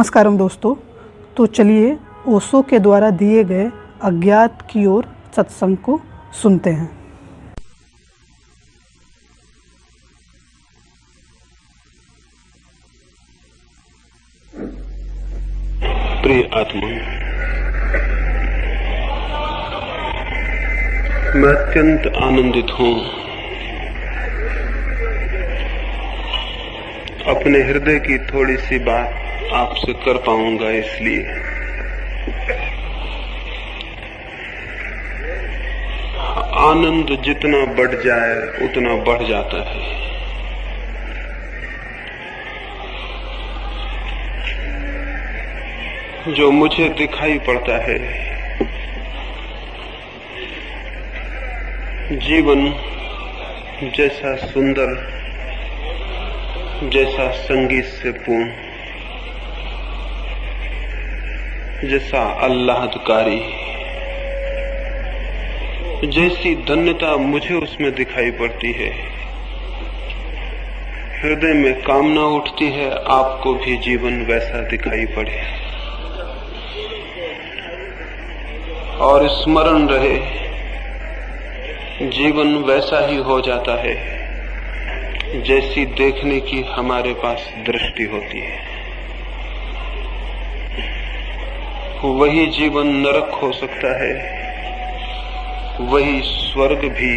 नमस्कारम दोस्तों। तो चलिए ओशो के द्वारा दिए गए अज्ञात की ओर सत्संग को सुनते हैं। प्रिय आत्मा, मैं अत्यंत आनंदित हूं अपने हृदय की थोड़ी सी बात आपसे कर पाऊंगा। इसलिए आनंद जितना बढ़ जाए उतना बढ़ जाता है। जो मुझे दिखाई पड़ता है, जीवन जैसा सुंदर, जैसा संगीत से पूर्ण, जैसा आह्लादकारी, जैसी धन्यता मुझे उसमें दिखाई पड़ती है, हृदय में कामना उठती है आपको भी जीवन वैसा दिखाई पड़े और स्मरण रहे जीवन वैसा ही हो जाता है जैसी देखने की हमारे पास दृष्टि होती है। वही जीवन नरक हो सकता है, वही स्वर्ग भी,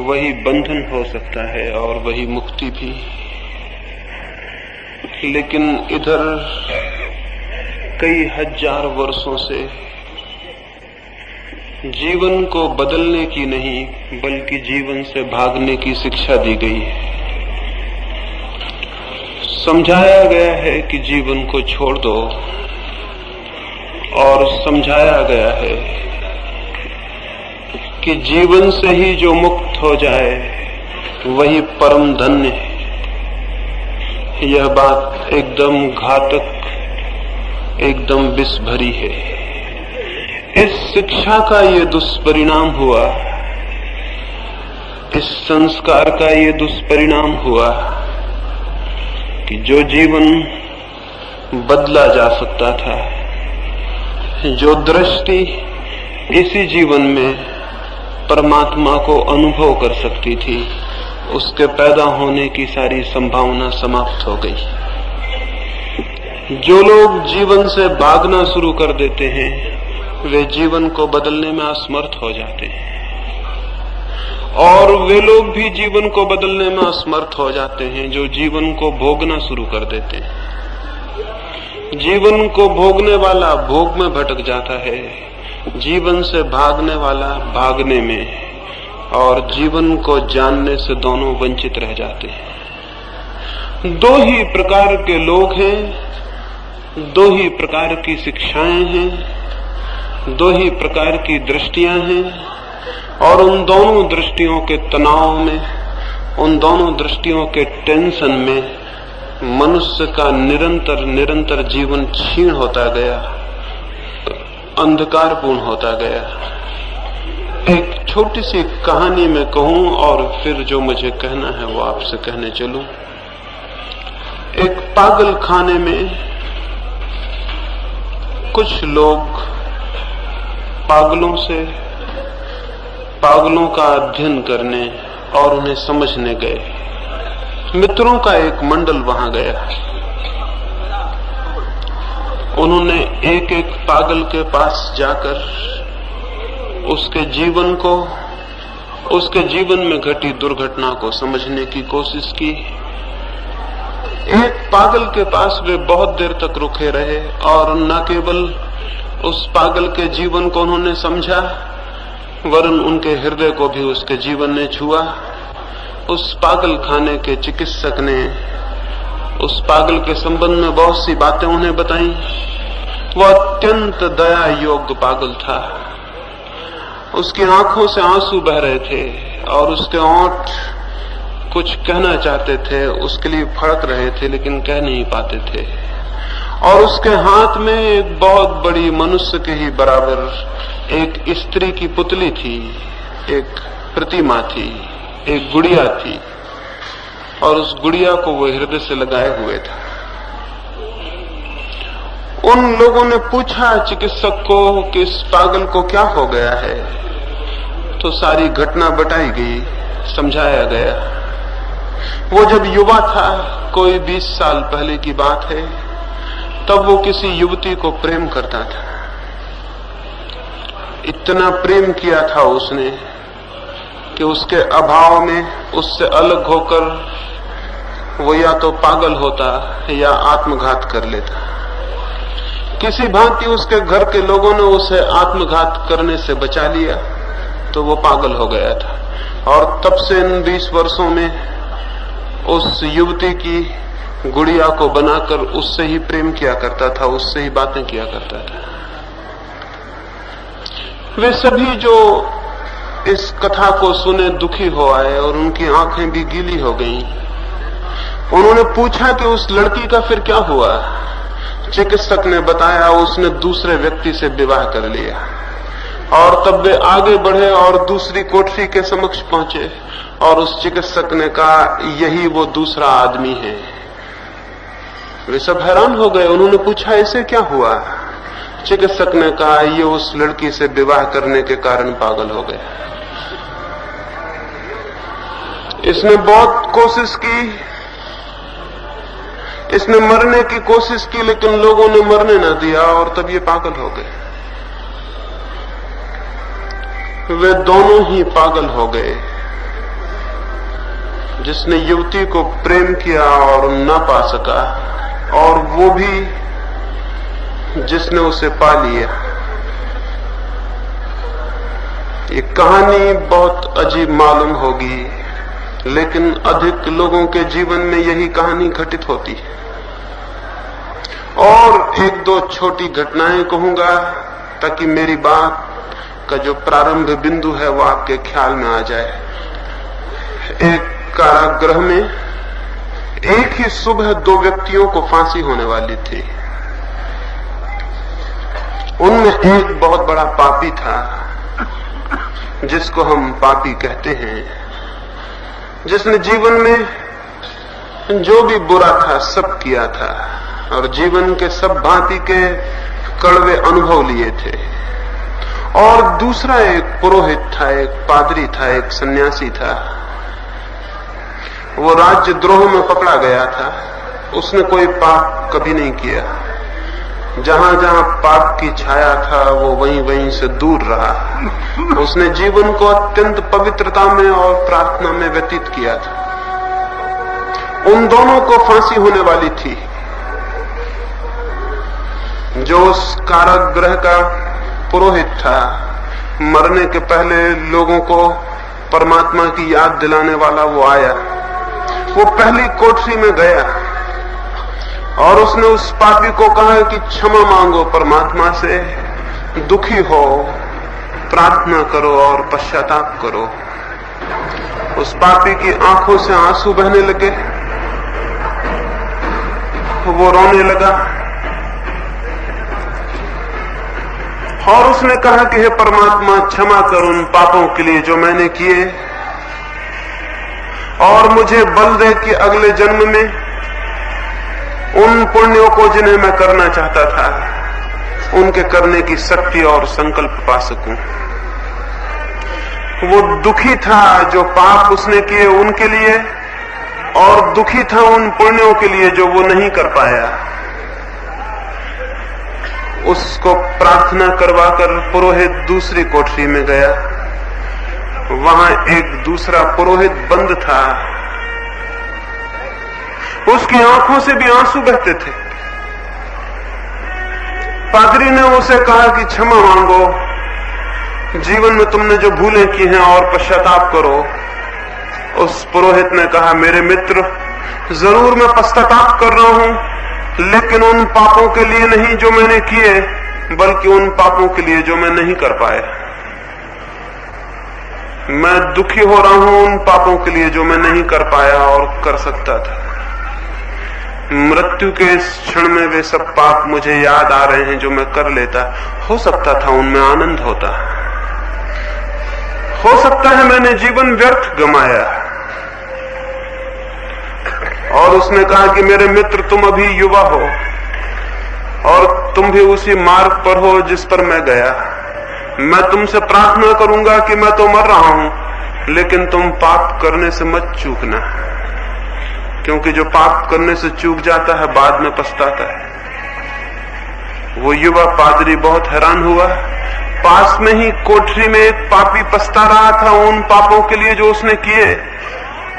वही बंधन हो सकता है और वही मुक्ति भी। लेकिन इधर कई हजार वर्षों से जीवन को बदलने की नहीं बल्कि जीवन से भागने की शिक्षा दी गई है। समझाया गया है कि जीवन को छोड़ दो और समझाया गया है कि जीवन से ही जो मुक्त हो जाए वही परम धन्य है। यह बात एकदम घातक, एकदम विष भरी है। इस शिक्षा का ये दुष्परिणाम हुआ, इस संस्कार का ये दुष्परिणाम हुआ कि जो जीवन बदला जा सकता था, जो दृष्टि इसी जीवन में परमात्मा को अनुभव कर सकती थी, उसके पैदा होने की सारी संभावना समाप्त हो गई। जो लोग जीवन से भागना शुरू कर देते हैं वे जीवन को बदलने में असमर्थ हो जाते हैं और वे लोग भी जीवन को बदलने में असमर्थ हो जाते हैं जो जीवन को भोगना शुरू कर देते हैं। जीवन को भोगने वाला भोग में भटक जाता है, जीवन से भागने वाला भागने में, और जीवन को जानने से दोनों वंचित रह जाते हैं। दो ही प्रकार के लोग हैं, दो ही प्रकार की शिक्षाएं हैं, दो ही प्रकार की दृष्टियां हैं और उन दोनों दृष्टियों के तनाव में, उन दोनों दृष्टियों के टेंशन में मनुष्य का निरंतर निरंतर जीवन क्षीण होता गया, अंधकारपूर्ण होता गया। एक छोटी सी कहानी मैं कहूं और फिर जो मुझे कहना है वो आपसे कहने चलूं। एक पागल खाने में कुछ लोग पागलों का अध्ययन करने और उन्हें समझने गए। मित्रों का एक मंडल वहां गया। उन्होंने एक एक पागल के पास जाकर उसके जीवन को, उसके जीवन में घटी दुर्घटना को समझने की कोशिश की। एक पागल के पास वे बहुत देर तक रुके रहे और न केवल उस पागल के जीवन को उन्होंने समझा वरन उनके हृदय को भी उसके जीवन ने छुआ। उस पागल खाने के चिकित्सक ने उस पागल के संबंध में बहुत सी बातें उन्हें बताई। वह अत्यंत दया योग्य पागल था। उसकी आंखों से आंसू बह रहे थे और उसके होंठ कुछ कहना चाहते थे, उसके लिए फड़क रहे थे लेकिन कह नहीं पाते थे। और उसके हाथ में एक बहुत बड़ी मनुष्य के ही बराबर एक स्त्री की पुतली थी, एक प्रतिमा थी, एक गुड़िया थी और उस गुड़िया को वो हृदय से लगाए हुए था। उन लोगों ने पूछा चिकित्सक को कि इस पागल को क्या हो गया है, तो सारी घटना बताई गई, समझाया गया। वो जब युवा था, कोई 20 साल पहले की बात है, तब वो किसी युवती को प्रेम करता था। इतना प्रेम किया था उसने कि उसके अभाव में उससे अलग होकर वो या तो पागल होता या आत्मघात कर लेता। किसी भांति उसके घर के लोगों ने उसे आत्मघात करने से बचा लिया, तो वो पागल हो गया था। और तब से इन 20 वर्षों में उस युवती की गुड़िया को बनाकर उससे ही प्रेम किया करता था, उससे ही बातें किया करता था। वे सभी जो इस कथा को सुने दुखी हो आए और उनकी आंखें भी गीली हो गईं। उन्होंने पूछा कि उस लड़की का फिर क्या हुआ। चिकित्सक ने बताया उसने दूसरे व्यक्ति से विवाह कर लिया। और तब वे आगे बढ़े और दूसरी कोठरी के समक्ष पहुंचे और उस चिकित्सक ने कहा यही वो दूसरा आदमी है। वे सब हैरान हो गए। उन्होंने पूछा इसे क्या हुआ। चिकित्सक ने कहा ये उस लड़की से विवाह करने के कारण पागल हो गया। इसने बहुत कोशिश की, इसने मरने की कोशिश की, लेकिन लोगों ने मरने न दिया और तब ये पागल हो गए। वे दोनों ही पागल हो गए। जिसने युवती को प्रेम किया और न पा सका, और वो भी जिसने उसे पा लिया। ये कहानी बहुत अजीब मालूम होगी, लेकिन अधिक लोगों के जीवन में यही कहानी घटित होती है। और एक दो छोटी घटनाएं कहूंगा ताकि मेरी बात का जो प्रारंभ बिंदु है वो आपके ख्याल में आ जाए। एक कारागृह में एक ही सुबह 2 व्यक्तियों को फांसी होने वाली थी। उनमें एक बहुत बड़ा पापी था, जिसको हम पापी कहते हैं, जिसने जीवन में जो भी बुरा था सब किया था और जीवन के सब भांति के कड़वे अनुभव लिए थे। और दूसरा एक पुरोहित था, एक पादरी था, एक सन्यासी था। वो राज्यद्रोह में पकड़ा गया था। उसने कोई पाप कभी नहीं किया। जहां जहां पाप की छाया था वो वहीं वहीं से दूर रहा। उसने जीवन को अत्यंत पवित्रता में और प्रार्थना में व्यतीत किया था। उन दोनों को फांसी होने वाली थी। जो उस कारागृह का पुरोहित था, मरने के पहले लोगों को परमात्मा की याद दिलाने वाला, वो आया। वो पहली कोठरी में गया और उसने उस पापी को कहा कि क्षमा मांगो परमात्मा से, दुखी हो, प्रार्थना करो और पश्चाताप करो। उस पापी की आंखों से आंसू बहने लगे। वो रोने लगा और उसने कहा कि हे परमात्मा, क्षमा कर उन पापों के लिए जो मैंने किए, और मुझे बल दे कि अगले जन्म में उन पुण्यों को जिन्हें मैं करना चाहता था, उनके करने की शक्ति और संकल्प पा सकूं। वो दुखी था जो पाप उसने किए उनके लिए, और दुखी था उन पुण्यों के लिए जो वो नहीं कर पाया। उसको प्रार्थना करवाकर पुरोहित दूसरी कोठरी में गया। वहां एक दूसरा पुरोहित बंद था। उसकी आंखों से भी आंसू बहते थे। पादरी ने उसे कहा कि क्षमा मांगो, जीवन में तुमने जो भूलें की हैं और पश्चाताप करो। उस पुरोहित ने कहा, मेरे मित्र, जरूर मैं पश्चाताप कर रहा हूं, लेकिन उन पापों के लिए नहीं जो मैंने किए, बल्कि उन पापों के लिए जो मैं नहीं कर पाया। मैं दुखी हो रहा हूं उन पापों के लिए जो मैं नहीं कर पाया और कर सकता था। मृत्यु के इस क्षण में वे सब पाप मुझे याद आ रहे हैं जो मैं कर लेता। हो सकता था उनमें आनंद होता। हो सकता है मैंने जीवन व्यर्थ गंवाया। और उसने कहा कि मेरे मित्र, तुम अभी युवा हो और तुम भी उसी मार्ग पर हो जिस पर मैं गया। मैं तुमसे प्रार्थना करूंगा कि मैं तो मर रहा हूं, लेकिन तुम पाप करने से मत चूकना, क्योंकि जो पाप करने से चूक जाता है बाद में पछताता है। वो युवा पादरी बहुत हैरान हुआ। पास में ही कोठरी में एक पापी पछता रहा था उन पापों के लिए जो उसने किए,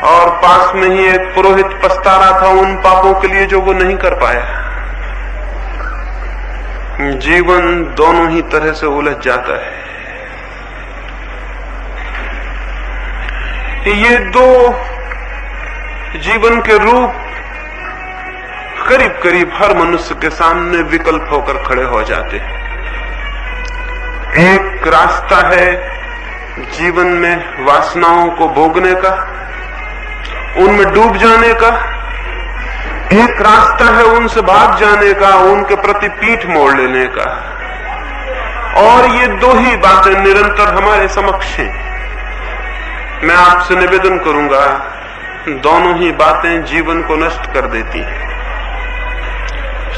और पास में ही एक पुरोहित पछता रहा था उन पापों के लिए जो वो नहीं कर पाया। जीवन दोनों ही तरह से उलझ जाता है। ये दो जीवन के रूप करीब करीब हर मनुष्य के सामने विकल्प होकर खड़े हो जाते हैं। एक रास्ता है जीवन में वासनाओं को भोगने का, उनमें डूब जाने का। एक रास्ता है उनसे भाग जाने का, उनके प्रति पीठ मोड़ लेने का। और ये दो ही बातें निरंतर हमारे समक्ष हैं। मैं आपसे निवेदन करूंगा, दोनों ही बातें जीवन को नष्ट कर देती हैं।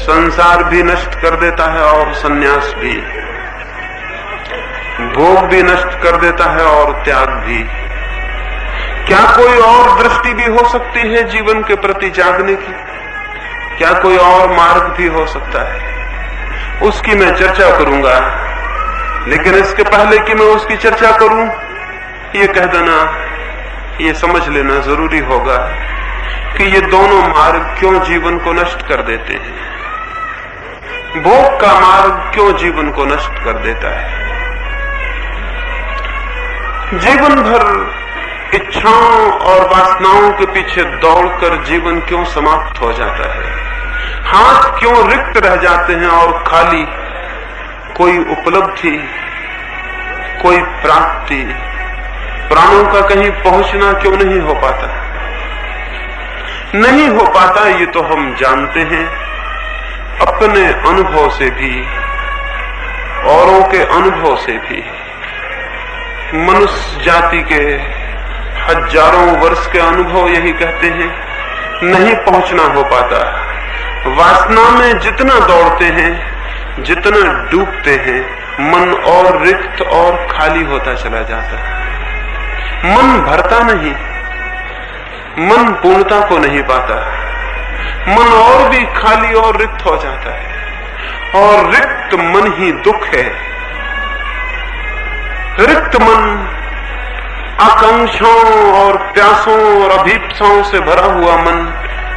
संसार भी नष्ट कर देता है और संन्यास भी, भोग भी नष्ट कर देता है और त्याग भी। क्या कोई और दृष्टि भी हो सकती है जीवन के प्रति जागने की? क्या कोई और मार्ग भी हो सकता है? उसकी मैं चर्चा करूंगा, लेकिन इसके पहले कि मैं उसकी चर्चा करूं, ये कह देना, ये समझ लेना जरूरी होगा कि ये दोनों मार्ग क्यों जीवन को नष्ट कर देते हैं। भोग का मार्ग क्यों जीवन को नष्ट कर देता है? जीवन भर इच्छाओं और वासनाओं के पीछे दौड़कर जीवन क्यों समाप्त हो जाता है? हाथ क्यों रिक्त रह जाते हैं और खाली? कोई उपलब्धि, कोई प्राप्ति, प्राणों का कहीं पहुंचना क्यों नहीं हो पाता? नहीं हो पाता, ये तो हम जानते हैं अपने अनुभव से भी, औरों के अनुभव से भी। मनुष्य जाति के हजारों वर्ष के अनुभव यही कहते हैं, नहीं पहुंचना हो पाता। वासना में जितना दौड़ते हैं, जितना डूबते हैं, मन और रिक्त और खाली होता चला जाता है। मन भरता नहीं, मन पूर्णता को नहीं पाता। मन और भी खाली और रिक्त हो जाता है, और रिक्त मन ही दुख है। रिक्त मन आकांक्षाओं और प्यासों और अभीप्साओं से भरा हुआ मन,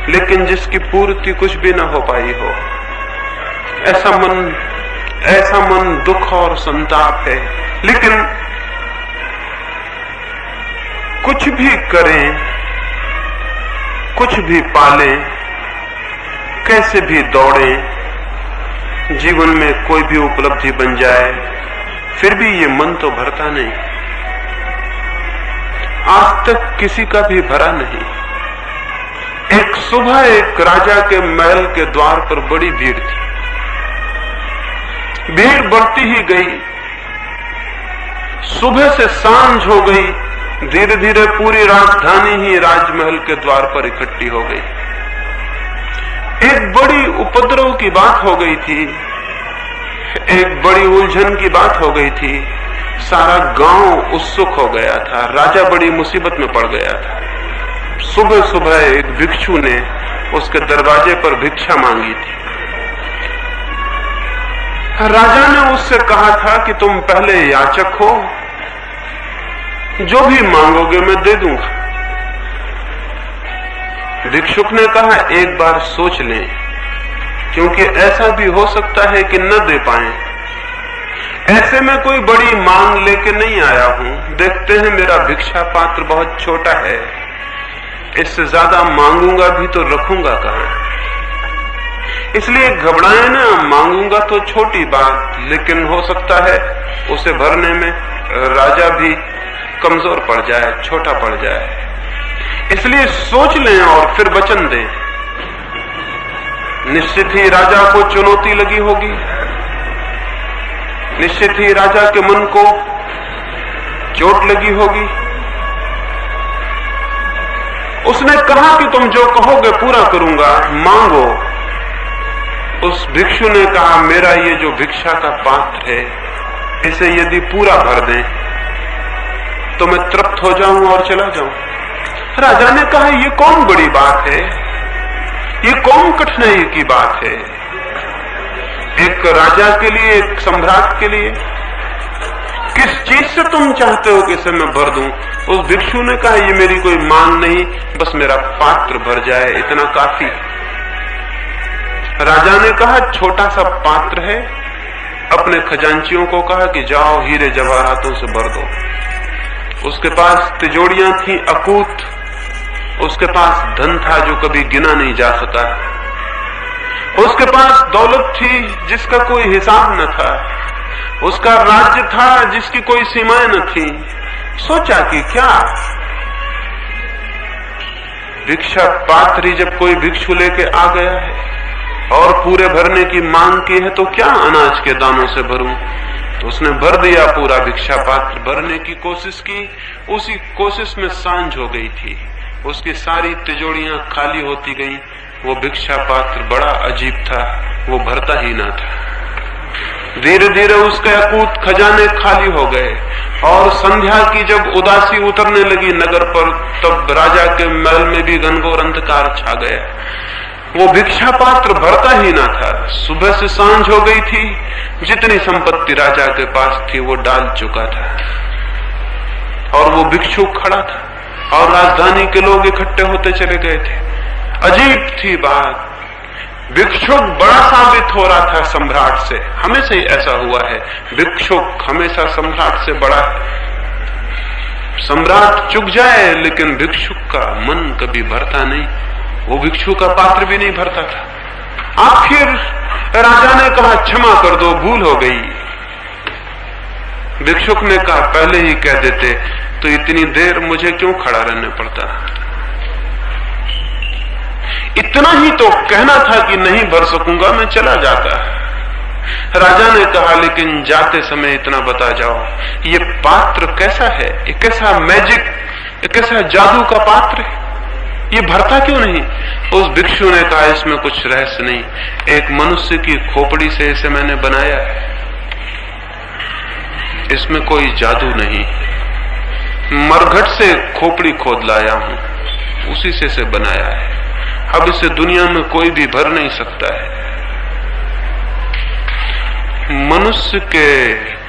लेकिन जिसकी पूर्ति कुछ भी न हो पाई हो, ऐसा मन दुख और संताप है। लेकिन कुछ भी करें, कुछ भी पालें, कैसे भी दौड़ें, जीवन में कोई भी उपलब्धि बन जाए, फिर भी ये मन तो भरता नहीं। आज तक किसी का भी भरा नहीं। एक सुबह एक राजा के महल के द्वार पर बड़ी भीड़ थी। भीड़ बढ़ती ही गई, सुबह से सांझ हो गई, धीरे धीरे पूरी राजधानी ही राजमहल के द्वार पर इकट्ठी हो गई। एक बड़ी उपद्रव की बात हो गई थी, एक बड़ी उलझन की बात हो गई थी। सारा गांव उत्सुक हो गया था, राजा बड़ी मुसीबत में पड़ गया था। सुबह सुबह एक भिक्षु ने उसके दरवाजे पर भिक्षा मांगी थी। राजा ने उससे कहा था कि तुम पहले याचक हो, जो भी मांगोगे मैं दे दूंगा। भिक्षुक ने कहा एक बार सोच लें, क्योंकि ऐसा भी हो सकता है कि न दे पाए। ऐसे में कोई बड़ी मांग लेके नहीं आया हूं, देखते हैं मेरा भिक्षा पात्र बहुत छोटा है, इससे ज्यादा मांगूंगा भी तो रखूंगा कहां। इसलिए घबराए ना, मांगूंगा तो छोटी बात, लेकिन हो सकता है उसे भरने में राजा भी कमजोर पड़ जाए, छोटा पड़ जाए। इसलिए सोच लें और फिर वचन दें। निश्चित ही राजा को चुनौती लगी होगी, निश्चित ही राजा के मन को चोट लगी होगी। उसने कहा कि तुम जो कहोगे पूरा करूंगा, मांगो। उस भिक्षु ने कहा, मेरा ये जो भिक्षा का पात्र है, इसे यदि पूरा भर दें तो मैं तृप्त हो जाऊं और चला जाऊं। राजा ने कहा, ये कौन बड़ी बात है, ये कौन कठिनाई की बात है, एक राजा के लिए, एक सम्राट के लिए, किस चीज से तुम चाहते हो कि इसे मैं भर दूं? उस भिक्षु ने कहा, ये मेरी कोई मांग नहीं, बस मेरा पात्र भर जाए, इतना काफी। राजा ने कहा, छोटा सा पात्र है। अपने खजांचियों को कहा कि जाओ हीरे जवाहरातों से भर दो। उसके पास तिजोरियां थी अकूत, उसके पास धन था जो कभी गिना नहीं जा सका, उसके पास दौलत थी जिसका कोई हिसाब न था, उसका राज्य था जिसकी कोई सीमाएं न थी। सोचा कि क्या भिक्षा पात्र ही जब कोई भिक्षु लेके आ गया है और पूरे भरने की मांग की है, तो क्या अनाज के दानों से भरूं? तो उसने भर दिया पूरा भिक्षा पात्र। भरने की कोशिश की, उसी कोशिश में सांझ हो गई थी, उसकी सारी तिजोरियां खाली होती गईं। वो भिक्षा पात्र बड़ा अजीब था, वो भरता ही ना था। धीरे धीरे उसके अकूत खजाने खाली हो गए और संध्या की जब उदासी उतरने लगी नगर पर, तब राजा के महल में भी घनघोर अंधकार छा गया। वो भिक्षा पात्र भरता ही ना था। सुबह से सांझ हो गई थी, जितनी संपत्ति राजा के पास थी वो डाल चुका था और वो भिक्षु खड़ा था और राजधानी के लोग इकट्ठे होते चले गए थे। अजीब थी बात, भिक्षुक बड़ा साबित हो रहा था सम्राट से। हमेशा ही ऐसा हुआ है, भिक्षुक हमेशा सम्राट से बड़ा है। सम्राट चुक जाए लेकिन भिक्षुक का मन कभी भरता नहीं, वो भिक्षु का पात्र भी नहीं भरता था। आखिर राजा ने कहा, क्षमा कर दो, भूल हो गई। भिक्षुक ने कहा, पहले ही कह देते तो इतनी देर मुझे क्यों खड़ा रहने पड़ता? इतना ही तो कहना था कि नहीं भर सकूंगा, मैं चला जाता। राजा ने कहा, लेकिन जाते समय इतना बता जाओ, ये पात्र कैसा है, ये कैसा मैजिक, ये कैसा जादू का पात्र है, ये भरता क्यों नहीं? उस भिक्षु ने कहा, इसमें कुछ रहस्य नहीं, एक मनुष्य की खोपड़ी से इसे मैंने बनाया है, इसमें कोई जादू नहीं। मरघट से खोपड़ी खोद लाया हूं, उसी से इसे बनाया है। अब इसे दुनिया में कोई भी भर नहीं सकता है। मनुष्य के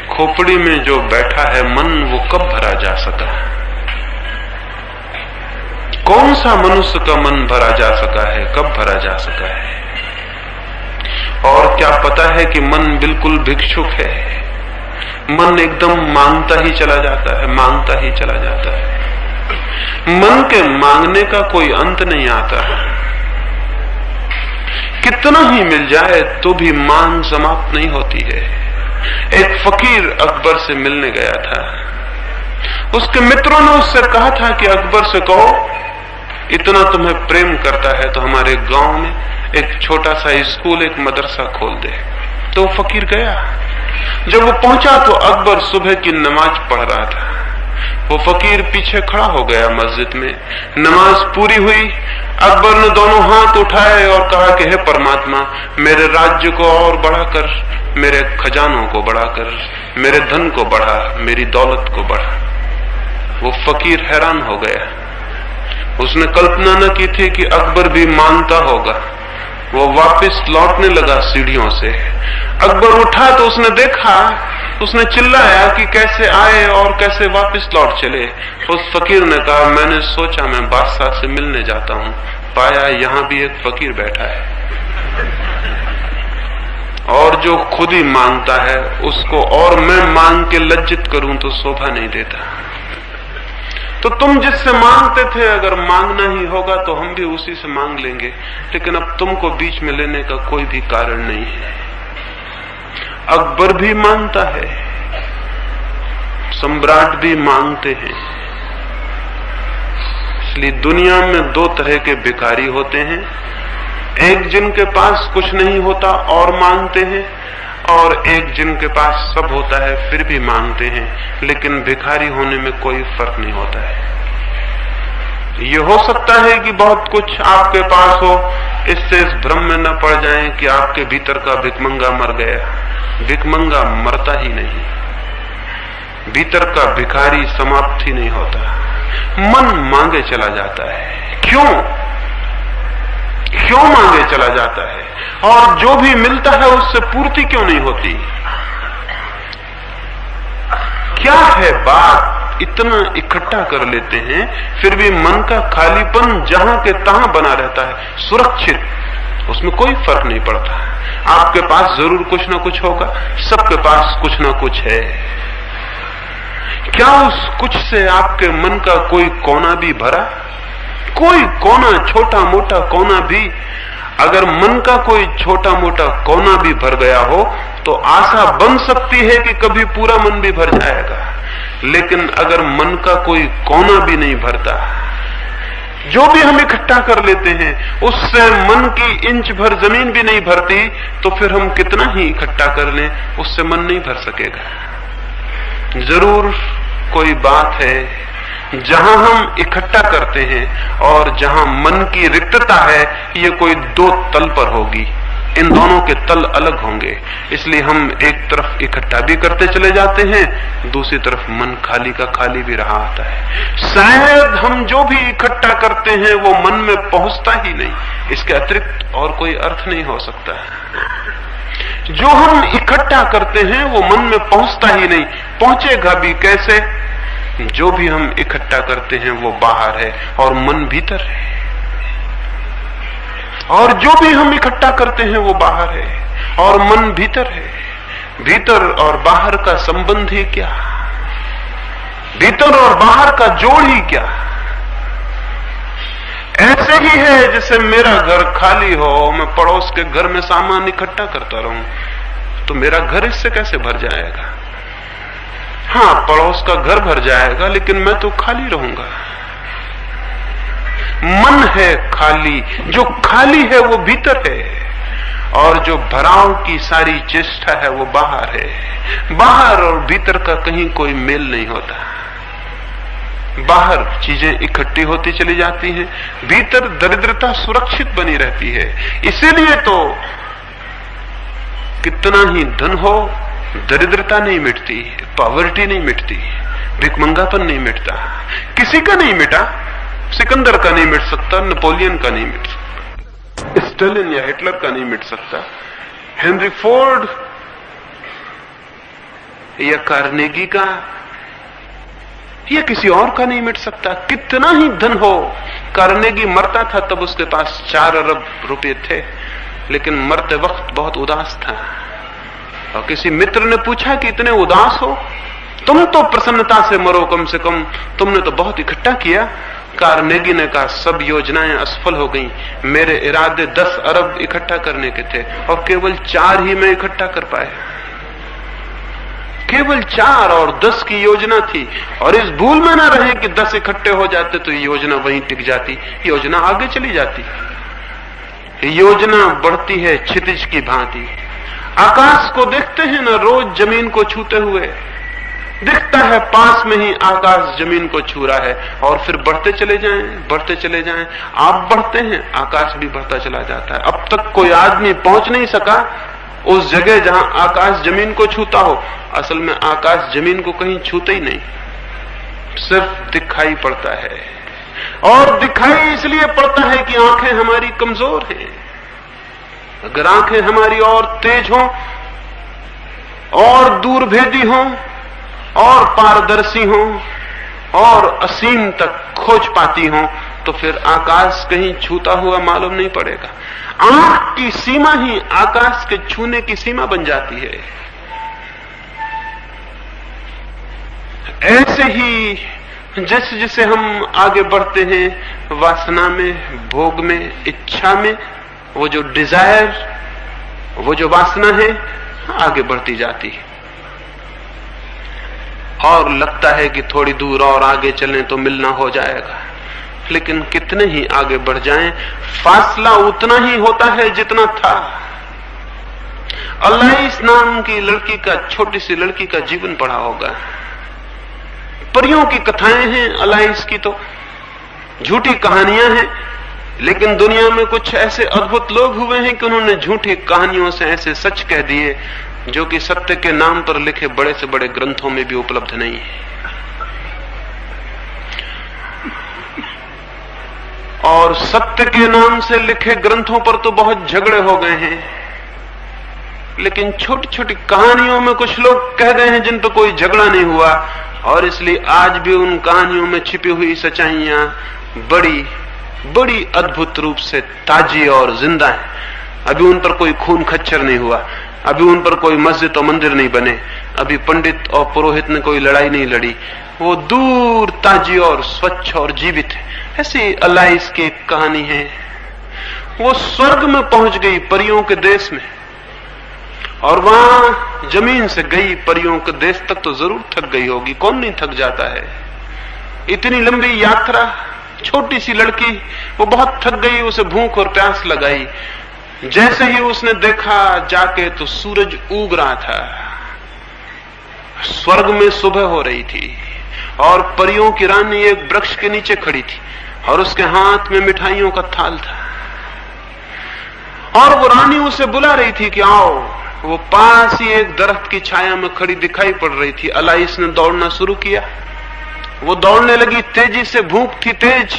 खोपड़ी में जो बैठा है मन, वो कब भरा जा सका? कौन सा मनुष्य का मन भरा जा सका है, कब भरा जा सका है? और क्या पता है कि मन बिल्कुल भिक्षुक है। मन एकदम मांगता ही चला जाता है, मांगता ही चला जाता है। मन के मांगने का कोई अंत नहीं आता। कितना ही मिल जाए तो भी मांग समाप्त नहीं होती है। एक फकीर अकबर से मिलने गया था। उसके मित्रों ने उससे कहा था कि अकबर से कहो, इतना तुम्हें प्रेम करता है तो हमारे गांव में एक छोटा सा स्कूल, एक मदरसा खोल दे। तो फकीर गया। जब वो पहुंचा तो अकबर सुबह की नमाज पढ़ रहा था। वो फकीर पीछे खड़ा हो गया मस्जिद में। नमाज पूरी हुई, अकबर ने दोनों हाथ उठाए और कहा कि हे परमात्मा, मेरे राज्य को और बढ़ाकर, मेरे खजानों को बढ़ाकर, मेरे धन को बढ़ा, मेरी दौलत को बढ़ा। वो फकीर हैरान हो गया। उसने कल्पना न की थी कि अकबर भी मांगता होगा। वो वापस लौटने लगा सीढ़ियों से। अकबर उठा तो उसने देखा, उसने चिल्लाया कि कैसे आए और कैसे वापस लौट चले। उस फकीर ने कहा, मैंने सोचा मैं बादशाह से मिलने जाता हूं, पाया यहां भी एक फकीर बैठा है और जो खुद ही मांगता है उसको और मैं मांग के लज्जित करूं तो शोभा नहीं देता। तो तुम जिससे मांगते थे, अगर मांगना ही होगा तो हम भी उसी से मांग लेंगे, लेकिन अब तुमको बीच में लेने का कोई भी कारण नहीं है। अकबर भी मांगता है, सम्राट भी मांगते हैं। इसलिए दुनिया में दो तरह के भिखारी होते हैं, एक जिनके पास कुछ नहीं होता और मांगते हैं, और एक जिनके पास सब होता है फिर भी मांगते हैं, लेकिन भिखारी होने में कोई फर्क नहीं होता है। ये हो सकता है कि बहुत कुछ आपके पास हो इससे इस भ्रम में न पड़ जाएं कि आपके भीतर का भिखमंगा मर गया। भिखमंगा मरता ही नहीं, भीतर का भिखारी समाप्त ही नहीं होता, मन मांगे चला जाता है। क्यों मांगे चला जाता है? और जो भी मिलता है उससे पूर्ति क्यों नहीं होती? क्या है बात? इतना इकट्ठा कर लेते हैं फिर भी मन का खालीपन जहां के तहां बना रहता है, सुरक्षित, उसमें कोई फर्क नहीं पड़ता। आपके पास जरूर कुछ ना कुछ होगा, सबके पास कुछ ना कुछ है। क्या उस कुछ से आपके मन का कोई कोना भी भरा? कोई कोना, छोटा मोटा कोना भी, अगर मन का कोई छोटा मोटा कोना भी भर गया हो तो आशा बन सकती है कि कभी पूरा मन भी भर जाएगा। लेकिन अगर मन का कोई कोना भी नहीं भरता, जो भी हम इकट्ठा कर लेते हैं उससे मन की इंच भर जमीन भी नहीं भरती, तो फिर हम कितना ही इकट्ठा कर लें उससे मन नहीं भर सकेगा। जरूर कोई बात है जहां हम इकट्ठा करते हैं और जहां मन की रिक्तता है, ये कोई दो तल पर होगी, इन दोनों के तल अलग होंगे। इसलिए हम एक तरफ इकट्ठा भी करते चले जाते हैं, दूसरी तरफ मन खाली का खाली भी रहा आता है। शायद हम जो भी इकट्ठा करते हैं वो मन में पहुंचता ही नहीं, इसके अतिरिक्त और कोई अर्थ नहीं हो सकता है। जो हम इकट्ठा करते हैं वो मन में पहुंचता ही नहीं, पहुंचेगा भी कैसे? जो भी हम इकट्ठा करते हैं वो बाहर है और मन भीतर है, और जो भी हम इकट्ठा करते हैं वो बाहर है और मन भीतर है। भीतर और बाहर का संबंध ही क्या? भीतर और बाहर का जोड़ ही क्या? ऐसे ही है जैसे मेरा घर खाली हो, मैं पड़ोस के घर में सामान इकट्ठा करता रहूं, तो मेरा घर इससे कैसे भर जाएगा? हाँ, पड़ोस का घर भर जाएगा, लेकिन मैं तो खाली रहूंगा। मन है खाली, जो खाली है वो भीतर है, और जो भराव की सारी चेष्टा है वो बाहर है। बाहर और भीतर का कहीं कोई मेल नहीं होता। बाहर चीजें इकट्ठी होती चली जाती हैं, भीतर दरिद्रता सुरक्षित बनी रहती है। इसीलिए तो कितना ही धन हो, दरिद्रता नहीं मिटती, पॉवर्टी नहीं मिटती, भिखमंगापन नहीं मिटता। किसी का नहीं मिटा, सिकंदर का नहीं मिट सकता, नेपोलियन का नहीं मिट सकता, स्टालिन या हिटलर का नहीं मिट सकता, हेनरी फोर्ड या कार्नेगी का या किसी और का नहीं मिट सकता। कितना ही धन हो, कार्नेगी मरता था तब उसके पास 4 अरब रुपए थे, लेकिन मरते वक्त बहुत उदास था। और किसी मित्र ने पूछा कि इतने उदास हो, तुम तो प्रसन्नता से मरो, कम से कम तुमने तो बहुत इकट्ठा किया। कार्नेगी ने कहा, सब योजनाएं असफल हो गईं, मेरे इरादे 10 अरब इकट्ठा करने के थे और केवल 4 ही मैं इकट्ठा कर पाया। केवल 4 और 10 की योजना थी, और इस भूल में ना रहे कि 10 इकट्ठे हो जाते तो योजना वहीं टिक जाती, योजना आगे चली जाती। योजना बढ़ती है क्षितिज की भांति। आकाश को देखते हैं ना, रोज जमीन को छूते हुए दिखता है, पास में ही आकाश जमीन को छू रहा है, और फिर बढ़ते चले जाएं, बढ़ते चले जाएं। आप बढ़ते हैं, आकाश भी बढ़ता चला जाता है। अब तक कोई आदमी पहुंच नहीं सका उस जगह जहां आकाश जमीन को छूता हो। असल में आकाश जमीन को कहीं छूते ही नहीं, सिर्फ दिखाई पड़ता है। और दिखाई इसलिए पड़ता है कि आंखें हमारी कमजोर हैं। अगर आंखें हमारी और तेज हों, और दूरभेदी हों, और पारदर्शी हों, और असीम तक खोज पाती हों, तो फिर आकाश कहीं छूता हुआ मालूम नहीं पड़ेगा। आंख की सीमा ही आकाश के छूने की सीमा बन जाती है। ऐसे ही जैसे जैसे हम आगे बढ़ते हैं वासना में, भोग में, इच्छा में, वो जो डिजायर, वो जो वासना है आगे बढ़ती जाती है, और लगता है कि थोड़ी दूर और आगे चलें तो मिलना हो जाएगा। लेकिन कितने ही आगे बढ़ जाएं, फासला उतना ही होता है जितना था। अलाइस नाम की लड़की का, छोटी सी लड़की का जीवन पढ़ा होगा। परियों की कथाएं हैं अलाइस की, तो झूठी कहानियां हैं, लेकिन दुनिया में कुछ ऐसे अद्भुत लोग हुए हैं कि उन्होंने झूठी कहानियों से ऐसे सच कह दिए जो कि सत्य के नाम पर लिखे बड़े से बड़े ग्रंथों में भी उपलब्ध नहीं है। और सत्य के नाम से लिखे ग्रंथों पर तो बहुत झगड़े हो गए हैं, लेकिन छोटी छोटी कहानियों में कुछ लोग कह गए हैं जिन पर कोई झगड़ा नहीं हुआ, और इसलिए आज भी उन कहानियों में छिपी हुई सच्चाइयां बड़ी बड़ी अद्भुत रूप से ताजी और जिंदा है। अभी उन पर कोई खून खच्चर नहीं हुआ, अभी उन पर कोई मस्जिद और मंदिर नहीं बने, अभी पंडित और पुरोहित ने कोई लड़ाई नहीं लड़ी, वो दूर ताजी और स्वच्छ और जीवित है। ऐसी अलाइस की एक कहानी है, वो स्वर्ग में पहुंच गई परियों के देश में, और वहां जमीन से गई परियों के देश तक तो जरूर थक गई होगी, कौन नहीं थक जाता है। इतनी लंबी यात्रा, छोटी सी लड़की वो बहुत थक गई, उसे भूख और प्यास लगाई। जैसे ही उसने देखा जाके तो सूरज उग रहा था, स्वर्ग में सुबह हो रही थी, और परियों की रानी एक वृक्ष के नीचे खड़ी थी और उसके हाथ में मिठाइयों का थाल था, और वो रानी उसे बुला रही थी कि आओ। वो पास ही एक दरख्त की छाया में खड़ी दिखाई पड़ रही थी। अलाइस ने दौड़ना शुरू किया, वो दौड़ने लगी तेजी से, भूख थी तेज,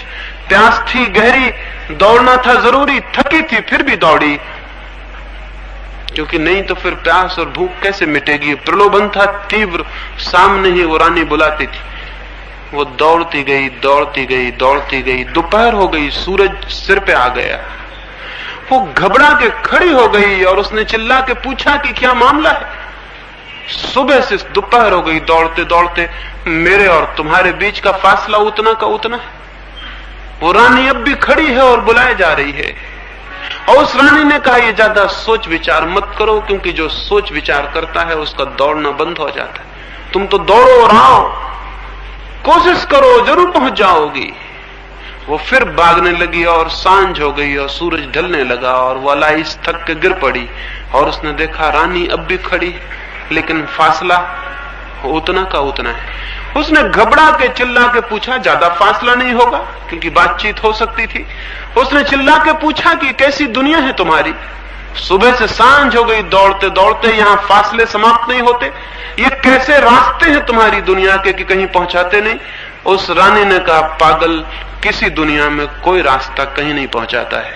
प्यास थी गहरी, दौड़ना था जरूरी, थकी थी फिर भी दौड़ी, क्योंकि नहीं तो फिर प्यास और भूख कैसे मिटेगी। प्रलोभन था तीव्र, सामने ही वो रानी बुलाती थी। वो दौड़ती गई दौड़ती गई दौड़ती गई, दोपहर हो गई, सूरज सिर पे आ गया। वो घबरा के खड़ी हो गई और उसने चिल्ला के पूछा कि क्या मामला है। सुबह से दोपहर हो गई, दौड़ते दौड़ते मेरे और तुम्हारे बीच का फासला उतना का उतना है। वो रानी अब भी खड़ी है और बुलाए जा रही है। और उस रानी ने कहा ये ज्यादा सोच विचार मत करो, क्योंकि जो सोच विचार करता है उसका दौड़ना बंद हो जाता है। तुम तो दौड़ो और आओ, कोशिश करो, जरूर पहुंच जाओगी। वो फिर भागने लगी और सांझ हो गई और सूरज ढलने लगा, और वो अलाइस थक के गिर पड़ी, और उसने देखा रानी अब भी खड़ी, लेकिन फासला उतना का उतना है। उसने घबरा के चिल्ला के पूछा, ज्यादा फासला नहीं होगा, क्योंकि बातचीत हो सकती थी। उसने चिल्ला के पूछा कि कैसी दुनिया है तुम्हारी, सुबह से सांझ हो गई दौड़ते दौड़ते, यहां फासले समाप्त नहीं होते, ये कैसे रास्ते हैं तुम्हारी दुनिया के कि कहीं पहुंचाते नहीं। उस रानी ने कहा, पागल, किसी दुनिया में कोई रास्ता कहीं नहीं पहुंचाता है,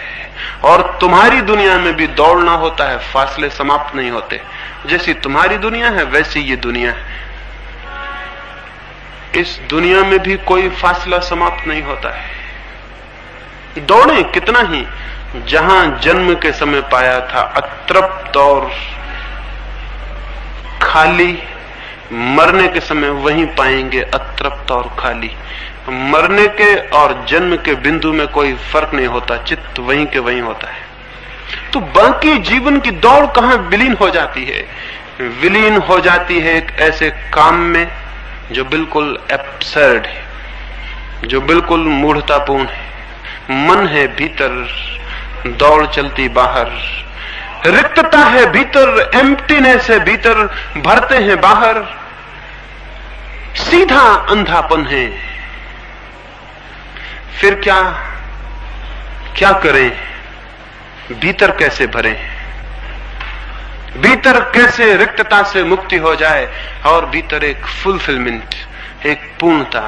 और तुम्हारी दुनिया में भी दौड़ना होता है, फासले समाप्त नहीं होते। जैसी तुम्हारी दुनिया है वैसी ये दुनिया है, इस दुनिया में भी कोई फासला समाप्त नहीं होता है। दौड़े कितना ही, जहां जन्म के समय पाया था अतृप्त और खाली, मरने के समय वहीं पाएंगे अतृप्त और खाली। मरने के और जन्म के बिंदु में कोई फर्क नहीं होता, चित्त वहीं के वहीं होता है। तो बाकी जीवन की दौड़ कहां विलीन हो जाती है? विलीन हो जाती है एक ऐसे काम में जो बिल्कुल एब्सर्ड है, जो बिल्कुल मूढ़तापूर्ण है। मन है भीतर, दौड़ चलती बाहर, रिक्तता है भीतर, एम्प्टीनेस है भीतर, भरते हैं बाहर, सीधा अंधापन है। फिर क्या क्या करें? भीतर कैसे भरें? भीतर कैसे रिक्तता से मुक्ति हो जाए और भीतर एक फुलफिलमेंट, एक पूर्णता,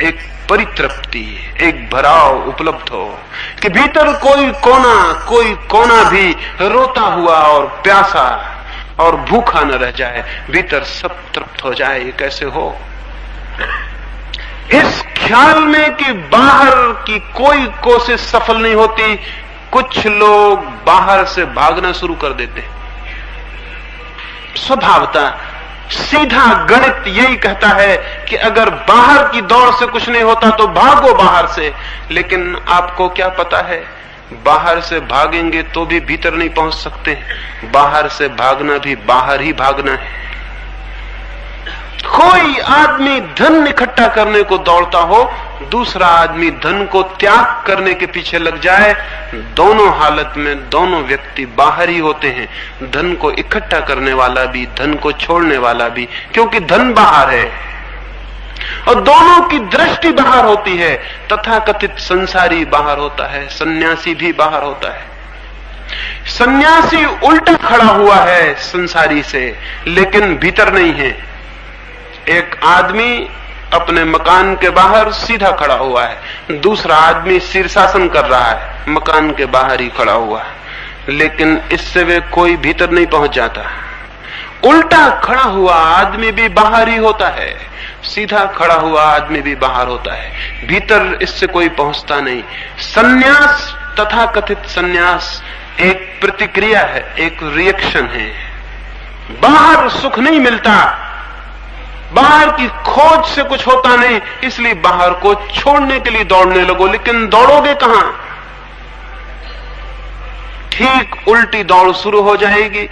एक परितृप्ति, एक भराव उपलब्ध हो कि भीतर कोई कोना भी रोता हुआ और प्यासा और भूखा न रह जाए, भीतर सब तृप्त हो जाए। ये कैसे हो? इस ख्याल में कि बाहर की कोई कोशिश सफल नहीं होती, कुछ लोग बाहर से भागना शुरू कर देते। स्वभावतः सीधा गणित यही कहता है कि अगर बाहर की दौड़ से कुछ नहीं होता तो भागो बाहर से। लेकिन आपको क्या पता है, बाहर से भागेंगे तो भी भीतर नहीं पहुंच सकते। बाहर से भागना भी बाहर ही भागना है। कोई आदमी धन इकट्ठा करने को दौड़ता हो, दूसरा आदमी धन को त्याग करने के पीछे लग जाए, दोनों हालत में दोनों व्यक्ति बाहर ही होते हैं। धन को इकट्ठा करने वाला भी, धन को छोड़ने वाला भी, क्योंकि धन बाहर है। और दोनों की दृष्टि बाहर होती है। तथाकथित संसारी बाहर होता है, सन्यासी भी बाहर होता है। सन्यासी उल्टा खड़ा हुआ है संसारी से, लेकिन भीतर नहीं है। एक आदमी अपने मकान के बाहर सीधा खड़ा हुआ है, दूसरा आदमी शीर्षासन कर रहा है, मकान के बाहर ही खड़ा हुआ है, लेकिन इससे वे कोई भीतर नहीं पहुंच जाता। उल्टा खड़ा हुआ आदमी भी बाहर ही होता है, सीधा खड़ा हुआ आदमी भी बाहर होता है, भीतर इससे कोई पहुंचता नहीं। सन्यास, तथाकथित सन्यास एक प्रतिक्रिया है, एक रिएक्शन है। बाहर सुख नहीं मिलता, बाहर की खोज से कुछ होता नहीं, इसलिए बाहर को छोड़ने के लिए दौड़ने लगो, लेकिन दौड़ोगे कहां? ठीक उल्टी दौड़ शुरू हो जाएगी।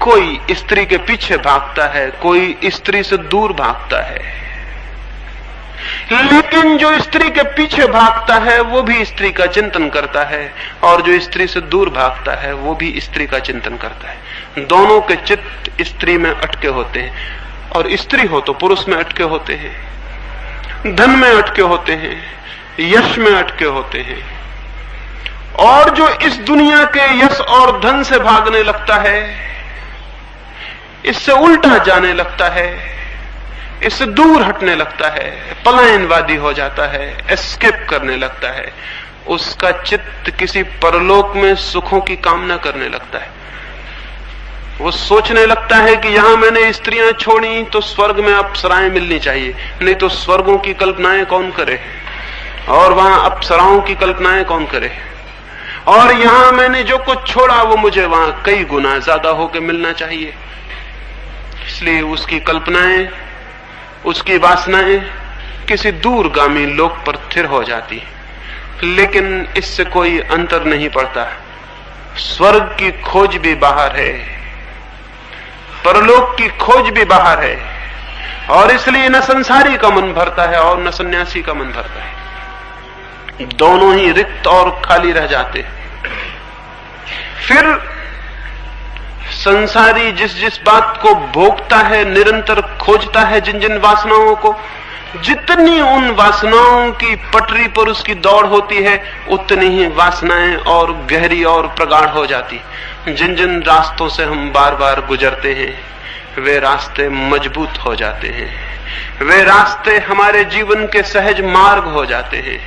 कोई स्त्री के पीछे भागता है, कोई स्त्री से दूर भागता है, लेकिन जो स्त्री के पीछे भागता है वो भी स्त्री का चिंतन करता है, और जो स्त्री से दूर भागता है वो भी स्त्री का चिंतन करता है। दोनों के चित्त स्त्री में अटके होते हैं, और स्त्री हो तो पुरुष में अटके होते हैं, धन में अटके होते हैं, यश में अटके होते हैं। और जो इस दुनिया के यश और धन से भागने लगता है, इससे उल्टा जाने लगता है, इससे दूर हटने लगता है, पलायनवादी हो जाता है, एस्केप करने लगता है, उसका चित्त किसी परलोक में सुखों की कामना करने लगता है। वो सोचने लगता है कि यहां मैंने स्त्रियां छोड़ी तो स्वर्ग में अप्सराएं मिलनी चाहिए, नहीं तो स्वर्गों की कल्पनाएं कौन करे, और वहां अप्सराओं की कल्पनाएं कौन करे, और यहां मैंने जो कुछ छोड़ा वो मुझे वहां कई गुना ज्यादा होकर मिलना चाहिए। इसलिए उसकी कल्पनाएं, उसकी वासनाएं किसी दूरगामी लोक पर स्थिर हो जाती, लेकिन इससे कोई अंतर नहीं पड़ता। स्वर्ग की खोज भी बाहर है, परलोक की खोज भी बाहर है, और इसलिए न संसारी का मन भरता है और न सन्यासी का मन भरता है। दोनों ही रिक्त और खाली रह जाते हैं। फिर संसारी जिस जिस बात को भोगता है, निरंतर खोजता है जिन जिन वासनाओं को, जितनी उन वासनाओं की पटरी पर उसकी दौड़ होती है, उतनी ही वासनाएं और गहरी और प्रगाढ़ हो जाती। जिन जिन रास्तों से हम बार बार गुजरते हैं वे रास्ते मजबूत हो जाते हैं, वे रास्ते हमारे जीवन के सहज मार्ग हो जाते हैं।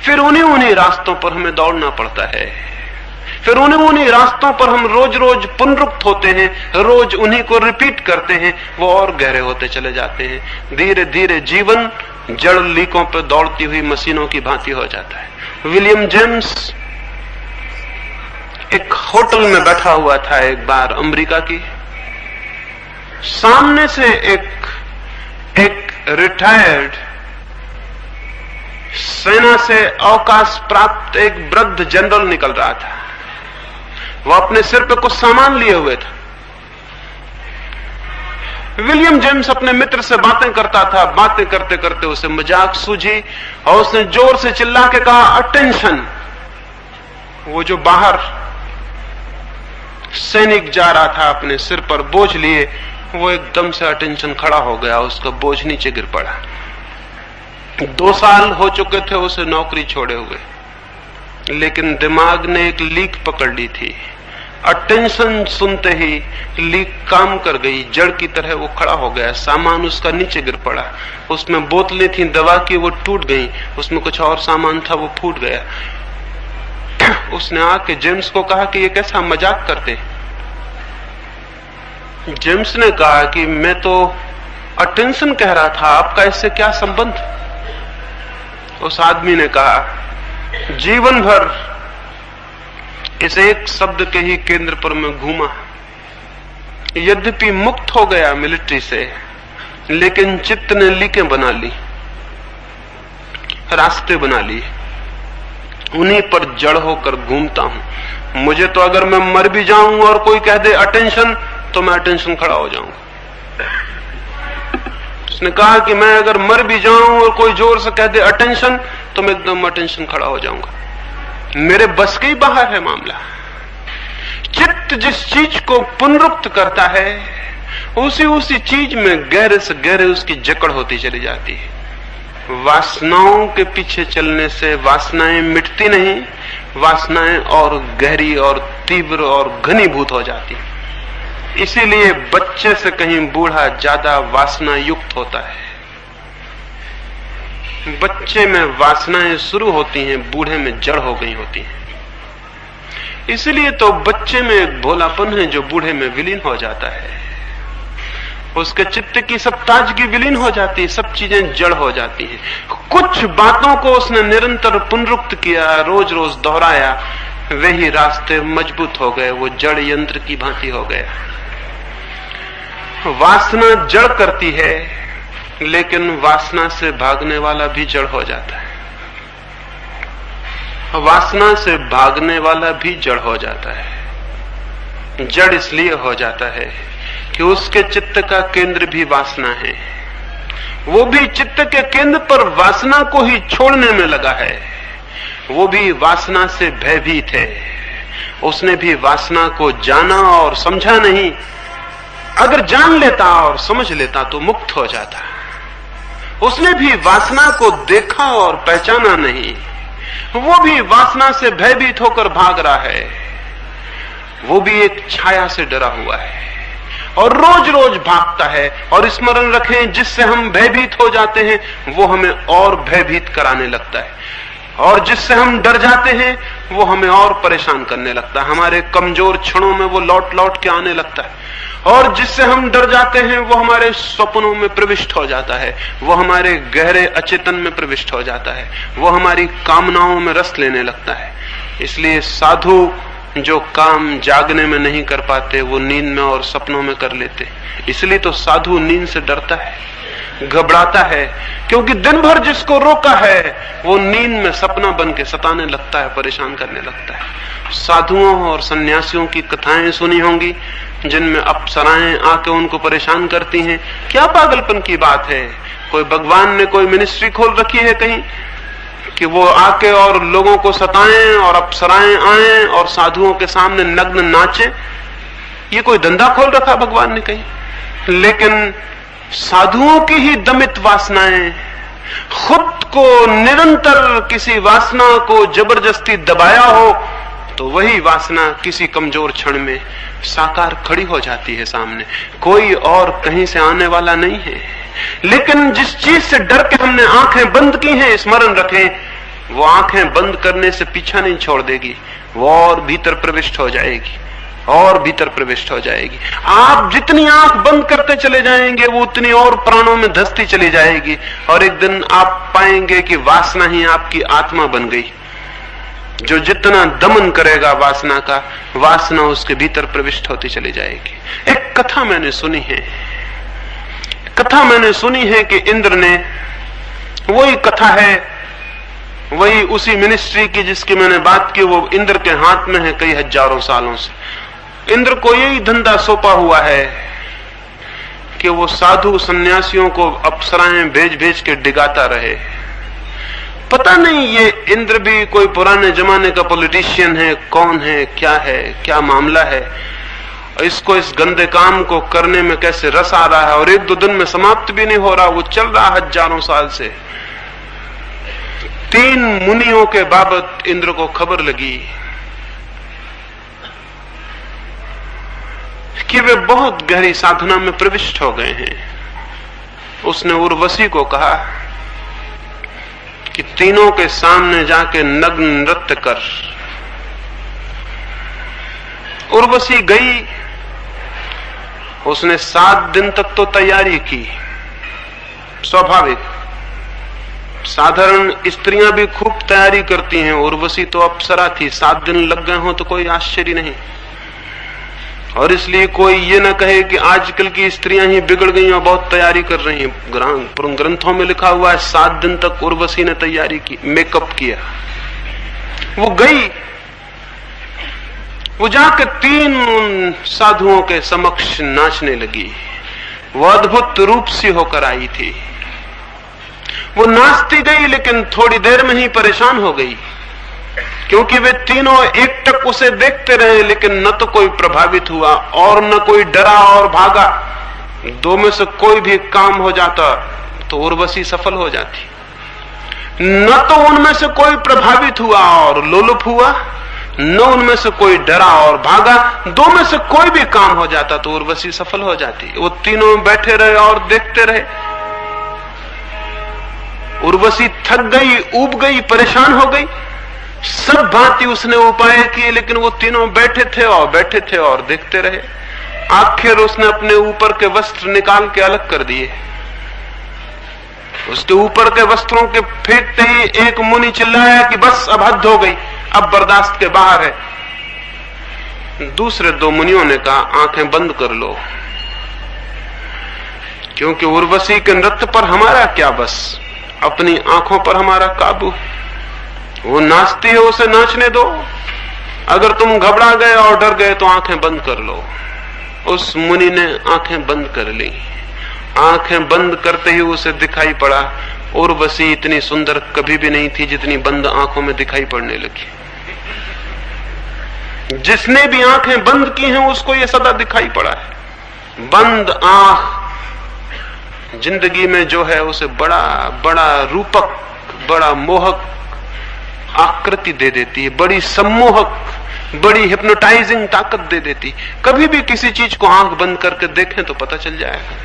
फिर उन्हीं रास्तों पर हमें दौड़ना पड़ता है, फिर उन्हीं रास्तों पर हम रोज रोज पुनरुक्त होते हैं, रोज उन्हीं को रिपीट करते हैं, वो और गहरे होते चले जाते हैं। धीरे धीरे जीवन जड़ लीकों पर दौड़ती हुई मशीनों की भांति हो जाता है। विलियम जेम्स एक होटल में बैठा हुआ था एक बार अमेरिका की, सामने से एक रिटायर्ड सेना से अवकाश प्राप्त एक वृद्ध जनरल निकल रहा था। वो अपने सिर पे कुछ सामान लिए हुए था। विलियम जेम्स अपने मित्र से बातें करता था, बातें करते करते उसे मजाक सूझी और उसने जोर से चिल्ला के कहा, अटेंशन। वो जो बाहर सैनिक जा रहा था अपने सिर पर बोझ लिए, वो एकदम से अटेंशन खड़ा हो गया, उसका बोझ नीचे गिर पड़ा। 2 साल हो चुके थे उसे नौकरी छोड़े हुए, लेकिन दिमाग ने एक लीक पकड़ ली थी। अटेंशन सुनते ही लीक काम कर गई, जड़ की तरह वो खड़ा हो गया। सामान उसका नीचे गिर पड़ा, उसमें बोतलें थी दवा की, वो टूट गई, उसमें कुछ और सामान था वो फूट गया। उसने आके जेम्स को कहा कि ये कैसा मजाक करते। जेम्स ने कहा कि मैं तो अटेंशन कह रहा था, आपका इससे क्या संबंध। उस आदमी ने कहा, जीवन भर इस एक शब्द के ही केंद्र पर मैं घूमा, यद्यपि मुक्त हो गया मिलिट्री से, लेकिन चित्त ने लीकें बना ली, रास्ते बना लिए, उन्हीं पर जड़ होकर घूमता हूं। मुझे तो अगर मैं मर भी जाऊं और कोई कह दे अटेंशन, तो मैं अटेंशन खड़ा हो जाऊंगा। उसने कहा कि मैं अगर मर भी जाऊं और कोई जोर से कह दे अटेंशन, तो मैं एकदम अटेंशन खड़ा हो जाऊंगा। मेरे बस के ही बाहर है मामला। चित्त जिस चीज को पुनरुक्त करता है, उसी चीज में गहरे से गहरे उसकी जकड़ होती चली जाती है। वासनाओं के पीछे चलने से वासनाएं मिटती नहीं, वासनाएं और गहरी और तीव्र और घनीभूत हो जाती। इसीलिए बच्चे से कहीं बूढ़ा ज्यादा वासना युक्त होता है। बच्चे में वासनाएं शुरू होती हैं, बूढ़े में जड़ हो गई होती हैं। इसलिए तो बच्चे में एक भोलापन है जो बूढ़े में विलीन हो जाता है। उसके चित्त की सब ताजगी विलीन हो जाती है, सब चीजें जड़ हो जाती हैं। कुछ बातों को उसने निरंतर पुनरुक्त किया, रोज रोज दोहराया, वही रास्ते मजबूत हो गए, वो जड़ यंत्र की भांति हो गया। वासना जड़ करती है, लेकिन वासना से भागने वाला भी जड़ हो जाता है। वासना से भागने वाला भी जड़ हो जाता है। जड़ इसलिए हो जाता है कि उसके चित्त का केंद्र भी वासना है। वो भी चित्त के केंद्र पर वासना को ही छोड़ने में लगा है। वो भी वासना से भयभीत है। उसने भी वासना को जाना और समझा नहीं। अगर जान लेता और समझ लेता तो मुक्त हो जाता। उसने भी वासना को देखा और पहचाना नहीं। वो भी वासना से भयभीत होकर भाग रहा है। वो भी एक छाया से डरा हुआ है और रोज रोज भागता है। और स्मरण रखें, जिससे हम भयभीत हो जाते हैं वो हमें और भयभीत कराने लगता है, और जिससे हम डर जाते हैं वो हमें और परेशान करने लगता है। हमारे कमजोर क्षणों में वो लौट लौट के आने लगता है, और जिससे हम डर जाते हैं वो हमारे स्वप्नों में प्रविष्ट हो जाता है, वो हमारे गहरे अचेतन में प्रविष्ट हो जाता है, वो हमारी कामनाओं में रस लेने लगता है। इसलिए साधु जो काम जागने में नहीं कर पाते वो नींद में और सपनों में कर लेते। इसलिए तो साधु नींद से डरता है, घबराता है, क्योंकि दिन भर जिसको रोका है वो नींद में सपना बन के सताने लगता है, परेशान करने लगता है। साधुओं और सन्यासियों की कथाएं सुनी होंगी जिनमें अप्सराएं आके उनको परेशान करती हैं। क्या पागलपन की बात है। कोई भगवान ने कोई मिनिस्ट्री खोल रखी है कहीं कि वो आके और लोगों को सताएं और अप्सराएं आएं और साधुओं के सामने नग्न नाचें? ये कोई धंधा खोल रखा भगवान ने कहीं? लेकिन साधुओं की ही दमित वासनाएं, खुद को निरंतर किसी वासना को जबरदस्ती दबाया हो तो वही वासना किसी कमजोर क्षण में साकार खड़ी हो जाती है सामने। कोई और कहीं से आने वाला नहीं है। लेकिन जिस चीज से डर के हमने आंखें बंद की हैं, स्मरण रखें, वो आंखें बंद करने से पीछा नहीं छोड़ देगी, वो और भीतर प्रविष्ट हो जाएगी, और भीतर प्रविष्ट हो जाएगी। आप जितनी आंख बंद करते चले जाएंगे वो उतनी और प्राणों में धंसती चली जाएगी, और एक दिन आप पाएंगे कि वासना ही आपकी आत्मा बन गई। जो जितना दमन करेगा वासना का, वासना उसके भीतर प्रविष्ट होती चली जाएगी। एक कथा मैंने सुनी है कि इंद्र ने, वही कथा है, वही उसी मिनिस्ट्री की जिसकी मैंने बात की, वो इंद्र के हाथ में है कई हजारों सालों से। इंद्र को यही धंधा सौंपा हुआ है कि वो साधु सन्यासियों को अप्सराएं भेज भेज के डिगाता रहे। पता नहीं ये इंद्र भी कोई पुराने जमाने का पॉलिटिशियन है, कौन है, क्या मामला है, इसको इस गंदे काम को करने में कैसे रस आ रहा है, और एक दो दिन में समाप्त भी नहीं हो रहा, वो चल रहा हजारों साल से। 3 मुनियों के बाबत इंद्र को खबर लगी कि वे बहुत गहरी साधना में प्रविष्ट हो गए हैं। उसने उर्वशी को कहा कि तीनों के सामने जाके नग्न नृत्य कर। उर्वशी गई। उसने 7 दिन तक तो तैयारी की, स्वाभाविक, साधारण स्त्रियां भी खूब तैयारी करती हैं। उर्वशी तो अप्सरा थी, 7 दिन लग गए हो तो कोई आश्चर्य नहीं। और इसलिए कोई ये ना कहे कि आजकल की स्त्रियां ही बिगड़ गई और बहुत तैयारी कर रही हैं। ग्रंथों में लिखा हुआ है 7 दिन तक उर्वशी ने तैयारी की, मेकअप किया। वो गई, वो जाकर 3 साधुओं के समक्ष नाचने लगी। वो अद्भुत रूप सी होकर आई थी। वो नाचती गई, लेकिन थोड़ी देर में ही परेशान हो गई, क्योंकि वे तीनों एकटक उसे देखते रहे, लेकिन न तो कोई प्रभावित हुआ और न कोई डरा और भागा। 2 में से कोई भी काम हो जाता तो उर्वशी सफल हो जाती। न तो उनमें से कोई प्रभावित हुआ और लोलुप हुआ, न उनमें से कोई डरा और भागा। दो में से कोई भी काम हो जाता तो उर्वशी सफल हो जाती। वो तीनों बैठे रहे और देखते रहे। उर्वशी थक गई, ऊब गई, परेशान हो गई। सब भांति उसने उपाय किए, लेकिन वो तीनों बैठे थे और देखते रहे। आखिर उसने अपने ऊपर के वस्त्र निकाल के अलग कर दिए। उसके ऊपर के वस्त्रों के फेंकते ही एक मुनि चिल्लाया कि बस अब हद हो गई, अब बर्दाश्त के बाहर है। दूसरे दो मुनियों ने कहा आंखें बंद कर लो, क्योंकि उर्वशी के नृत्य पर हमारा क्या बस, अपनी आंखों पर हमारा काबू। वो नाचती है, उसे नाचने दो। अगर तुम घबरा गए और डर गए तो आंखें बंद कर लो। उस मुनि ने आंखें बंद कर ली। आंखें बंद करते ही उसे दिखाई पड़ा उर्वशी इतनी सुंदर कभी भी नहीं थी जितनी बंद आंखों में दिखाई पड़ने लगी। जिसने भी आंखें बंद की हैं उसको यह सदा दिखाई पड़ा है। बंद आंख जिंदगी में जो है उसे बड़ा बड़ा रूपक, बड़ा मोहक आकृति दे देती है, बड़ी सम्मोहक, बड़ी हिप्नोटाइजिंग ताकत दे देती। कभी भी किसी चीज को आंख बंद करके देखें तो पता चल जाएगा।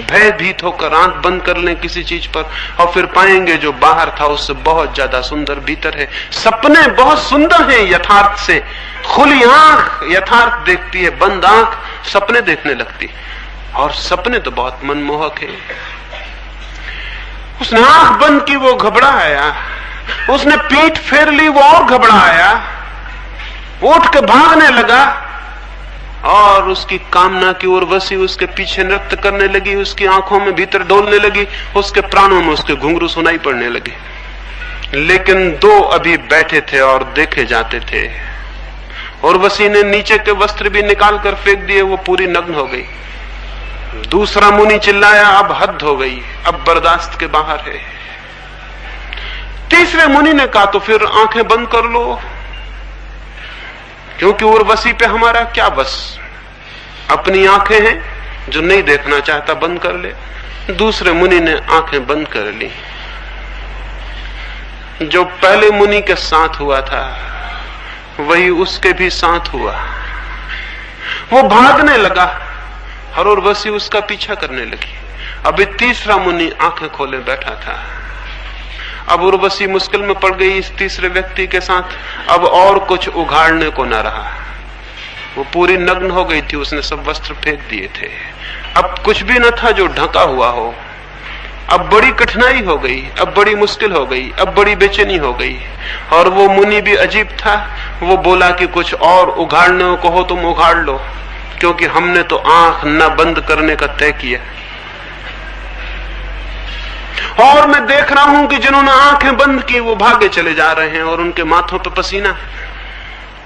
भयभीत होकर आंख बंद कर लें किसी चीज पर और फिर पाएंगे जो बाहर था उससे बहुत ज्यादा सुंदर भीतर है। सपने बहुत सुंदर हैं यथार्थ से। खुली आंख यथार्थ देखती है, बंद आंख सपने देखने लगती, और सपने तो बहुत मनमोहक है। उसने आंख बंद की, वो घबराया। उसने पीठ फेर ली, वो और घबराया। उठ के भागने लगा और उसकी कामना की उर्वशी उसके पीछे नृत्य करने लगी, उसकी आंखों में भीतर डोलने लगी, उसके प्राणों में उसके घुंघरू सुनाई पड़ने लगे। लेकिन दो अभी बैठे थे और देखे जाते थे। उर्वशी ने नीचे के वस्त्र भी निकाल कर फेंक दिए, वो पूरी नग्न हो गई। दूसरा मुनि चिल्लाया अब हद हो गई, अब बर्दाश्त के बाहर है। तीसरे मुनि ने कहा तो फिर आंखें बंद कर लो, क्योंकि उर्वशी पे हमारा क्या बस, अपनी आंखें हैं, जो नहीं देखना चाहता बंद कर ले। दूसरे मुनि ने आंखें बंद कर ली। जो पहले मुनि के साथ हुआ था वही उसके भी साथ हुआ। वो भागने लगा और उर्वशी उसका पीछा करने लगी। अभी तीसरा मुनि आंखें खोले बैठा था। अब उर्वशी मुश्किल में पड़ गई इस तीसरे व्यक्ति के साथ। अब और कुछ उघाड़ने को न रहा। वो पूरी नग्न हो गई थी, उसने सब वस्त्र फेंक दिए थे। अब कुछ भी न था जो ढका हुआ हो। अब बड़ी कठिनाई हो गई, अब बड़ी मुश्किल हो गई, अब बड़ी बेचैनी हो गई। और वो मुनि भी अजीब था। वो बोला कि कुछ और उघाड़ने को हो तुम उघाड़ लो, क्योंकि हमने तो आंख न बंद करने का तय किया। और मैं देख रहा हूं कि जिन्होंने आंखें बंद की वो भागे चले जा रहे हैं और उनके माथों पर पसीना है।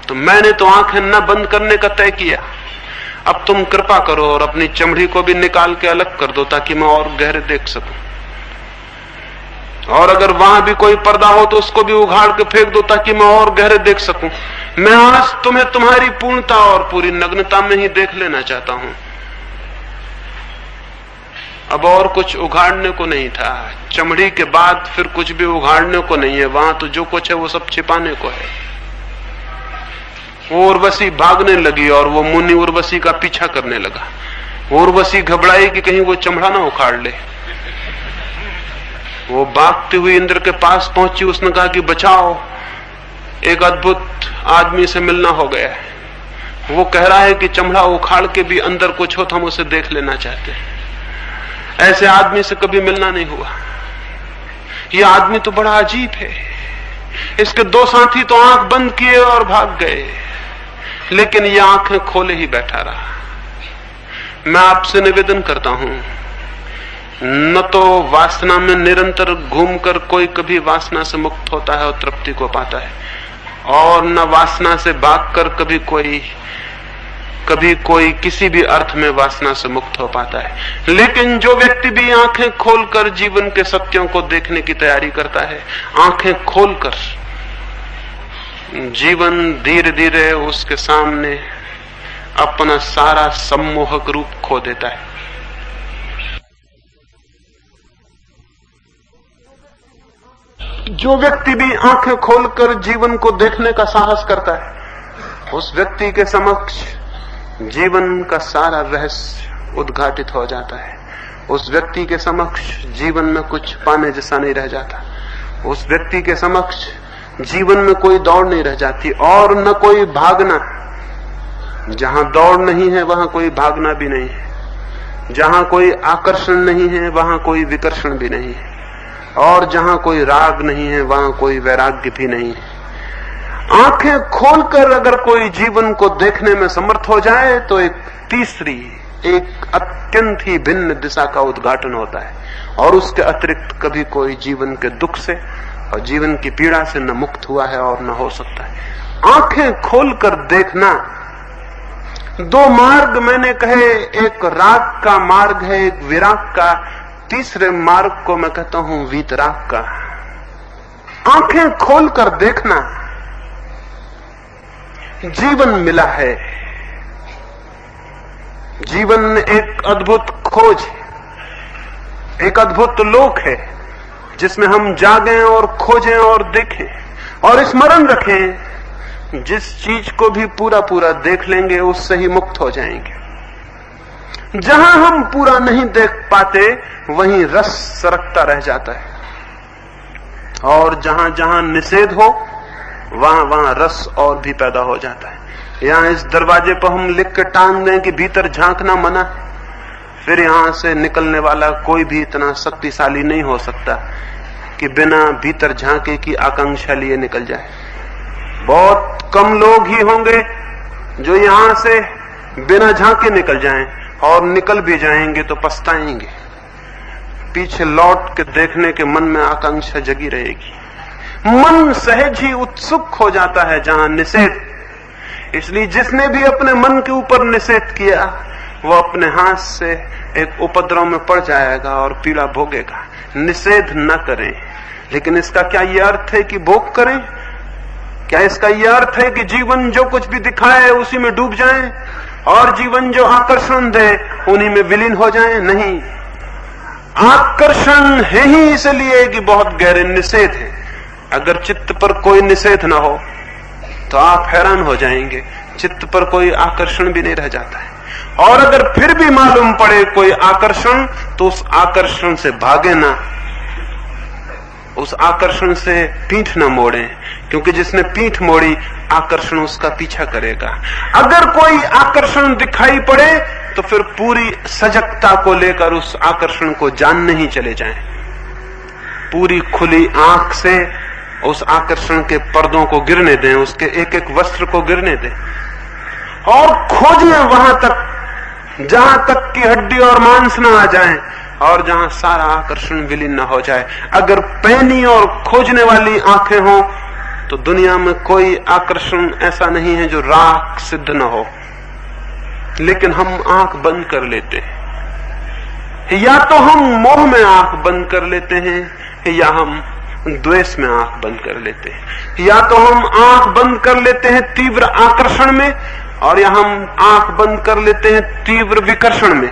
तो मैंने तो आंखें न बंद करने का तय किया। अब तुम कृपा करो और अपनी चमड़ी को भी निकाल के अलग कर दो ताकि मैं और गहरे देख सकूं। और अगर वहां भी कोई पर्दा हो तो उसको भी उघाड़ के फेंक दो ताकि मैं और गहरे देख सकूं। मैं आज तुम्हें तुम्हारी पूर्णता और पूरी नग्नता में ही देख लेना चाहता हूं। अब और कुछ उघाड़ने को नहीं था। चमड़ी के बाद फिर कुछ भी उघाड़ने को नहीं है। वहां तो जो कुछ है वो सब छिपाने को है। वो उर्वशी भागने लगी और वो मुनि उर्वशी का पीछा करने लगा। उर्वशी घबराई कि कहीं वो चमड़ा ना उखाड़ ले। वो भागती हुई इंद्र के पास पहुंची। उसने कहा कि बचाओ, एक अद्भुत आदमी से मिलना हो गया है। वो कह रहा है कि चमड़ा उखाड़ के भी अंदर कुछ हो तो हम उसे देख लेना चाहते हैं। ऐसे आदमी से कभी मिलना नहीं हुआ। यह आदमी तो बड़ा अजीब है। इसके दो साथी तो आंख बंद किए और भाग गए, लेकिन यह आंखें खोले ही बैठा रहा। मैं आपसे निवेदन करता हूं, न तो वासना में निरंतर घूमकर कोई कभी वासना से मुक्त होता है और तृप्ति को पाता है, और न वासना से भागकर कभी कोई किसी भी अर्थ में वासना से मुक्त हो पाता है। लेकिन जो व्यक्ति भी आंखें खोलकर जीवन के सत्यों को देखने की तैयारी करता है, आंखें खोलकर जीवन धीरे धीरे उसके सामने अपना सारा सम्मोहक रूप खो देता है। जो व्यक्ति भी आंखें खोलकर जीवन को देखने का साहस करता है, उस व्यक्ति के समक्ष जीवन का सारा रहस्य उद्घाटित हो जाता है। उस व्यक्ति के समक्ष जीवन में कुछ पाने जैसा नहीं रह जाता। उस व्यक्ति के समक्ष जीवन में कोई दौड़ नहीं रह जाती और न कोई भागना। जहां दौड़ नहीं है वहां कोई भागना भी नहीं है। जहां कोई आकर्षण नहीं है वहां कोई विकर्षण भी नहीं है। और जहां कोई राग नहीं है वहां कोई वैराग्य भी नहीं है। आंखें खोलकर अगर कोई जीवन को देखने में समर्थ हो जाए तो एक तीसरी, एक अत्यंत ही भिन्न दिशा का उद्घाटन होता है और उसके अतिरिक्त कभी कोई जीवन के दुख से और जीवन की पीड़ा से न मुक्त हुआ है और न हो सकता है। आंखें खोलकर देखना, दो मार्ग मैंने कहे, एक राग का मार्ग है, एक विराग का। तीसरे मार्ग को मैं कहता हूं वीतराग का। आंखें खोलकर देखना, जीवन मिला है। जीवन एक अद्भुत खोज है, एक अद्भुत लोक है जिसमें हम जागें और खोजें और देखें और स्मरण रखें, जिस चीज को भी पूरा पूरा देख लेंगे उससे ही मुक्त हो जाएंगे। जहां हम पूरा नहीं देख पाते वहीं रस सरकता रह जाता है और जहां जहां निषेध हो वहां वहां रस और भी पैदा हो जाता है। यहां इस दरवाजे पर हम लिख के टांग दें कि भीतर झांकना मना, फिर यहां से निकलने वाला कोई भी इतना शक्तिशाली नहीं हो सकता कि बिना भीतर झांके की आकांक्षा लिए निकल जाए। बहुत कम लोग ही होंगे जो यहां से बिना झांके निकल जाएं, और निकल भी जाएंगे तो पछताएंगे। पीछे लौट के देखने के मन में आकांक्षा जगी रहेगी। मन सहज ही उत्सुक हो जाता है जहां निषेध। इसलिए जिसने भी अपने मन के ऊपर निषेध किया वो अपने हाथ से एक उपद्रव में पड़ जाएगा और पीड़ा भोगेगा। निषेध न करें, लेकिन इसका क्या यह अर्थ है कि भोग करें? क्या इसका यह अर्थ है कि जीवन जो कुछ भी दिखाए उसी में डूब जाएं और जीवन जो आकर्षण दे उन्हीं में विलीन हो जाएं? नहीं, आकर्षण है ही इसलिए कि बहुत गहरे निषेध है। अगर चित्त पर कोई निषेध ना हो तो आप हैरान हो जाएंगे, चित्त पर कोई आकर्षण भी नहीं रह जाता है। और अगर फिर भी मालूम पड़े कोई आकर्षण तो उस आकर्षण से भागे ना, उस आकर्षण से पीठ न मोड़े, क्योंकि जिसने पीठ मोड़ी आकर्षण उसका पीछा करेगा। अगर कोई आकर्षण दिखाई पड़े तो फिर पूरी सजगता को लेकर उस आकर्षण को जानने ही चले जाएं। पूरी खुली आंख से उस आकर्षण के पर्दों को गिरने दें, उसके एक एक वस्त्र को गिरने दें और खोजें वहां तक जहां तक की हड्डी और मांस न आ जाएं और जहां सारा आकर्षण विलीन न हो जाए। अगर पैनी और खोजने वाली आंखें हों तो दुनिया में कोई आकर्षण ऐसा नहीं है जो राख सिद्ध न हो। लेकिन हम आंख बंद कर लेते हैं, या तो हम मोह में आंख बंद कर लेते हैं या हम द्वेष में आंख बंद कर लेते हैं। या तो हम आंख बंद कर लेते हैं तीव्र आकर्षण में और या हम आंख बंद कर लेते हैं तीव्र विकर्षण में।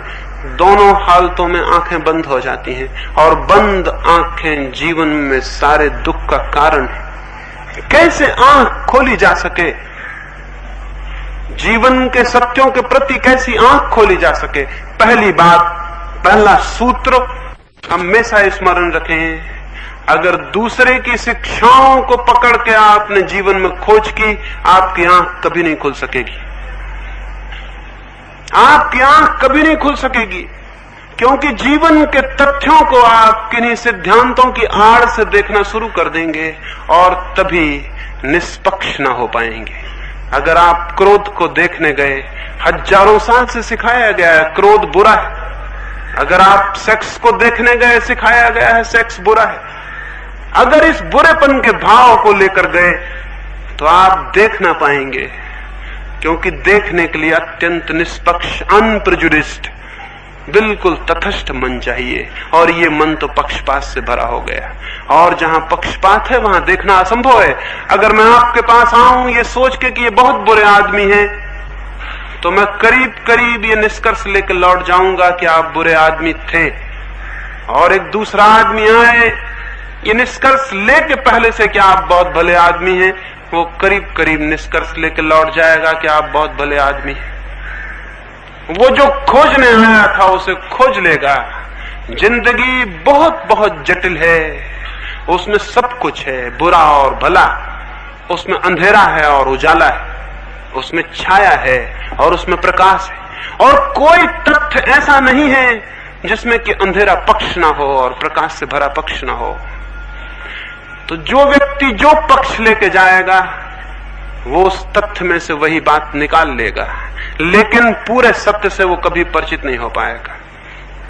दोनों हालतों में आंखें बंद हो जाती हैं और बंद आंखें जीवन में सारे दुख का कारण है। कैसे आंख खोली जा सके, जीवन के सत्यों के प्रति कैसी आंख खोली जा सके? पहली बात, पहला सूत्र हमेशा स्मरण रखें, अगर दूसरे की शिक्षाओं को पकड़ के आपने जीवन में खोज की, आपकी आंख कभी नहीं खुल सकेगी। आपकी आंख कभी नहीं खुल सकेगी, क्योंकि जीवन के तथ्यों को आप किन्हीं सिद्धांतों की आड़ से देखना शुरू कर देंगे और तभी निष्पक्ष ना हो पाएंगे। अगर आप क्रोध को देखने गए, हजारों साल से सिखाया गया है क्रोध बुरा है। अगर आप सेक्स को देखने गए, सिखाया गया है सेक्स बुरा है। अगर इस बुरेपन के भाव को लेकर गए तो आप देख ना पाएंगे, क्योंकि देखने के लिए अत्यंत निष्पक्ष, अनप्रेजुडिस्ड, बिल्कुल तटस्थ मन चाहिए, और ये मन तो पक्षपात से भरा हो गया। और जहां पक्षपात है वहां देखना असंभव है। अगर मैं आपके पास आऊं ये सोच के कि ये बहुत बुरे आदमी हैं, तो मैं करीब करीब ये निष्कर्ष लेकर लौट जाऊंगा कि आप बुरे आदमी थे, और एक दूसरा आदमी आए ये निष्कर्ष लेके पहले से कि आप बहुत भले आदमी हैं, वो करीब करीब निष्कर्ष लेके लौट जाएगा कि आप बहुत भले आदमी हैं। वो जो खोजने आया था उसे खोज लेगा। जिंदगी बहुत बहुत जटिल है, उसमें सब कुछ है, बुरा और भला, उसमें अंधेरा है और उजाला है, उसमें छाया है और उसमें प्रकाश है, और कोई तथ्य ऐसा नहीं है जिसमें कि अंधेरा पक्ष ना हो और प्रकाश से भरा पक्ष ना हो। तो जो व्यक्ति जो पक्ष लेके जाएगा वो उस तथ्य में से वही बात निकाल लेगा, लेकिन पूरे सत्य से वो कभी परिचित नहीं हो पाएगा।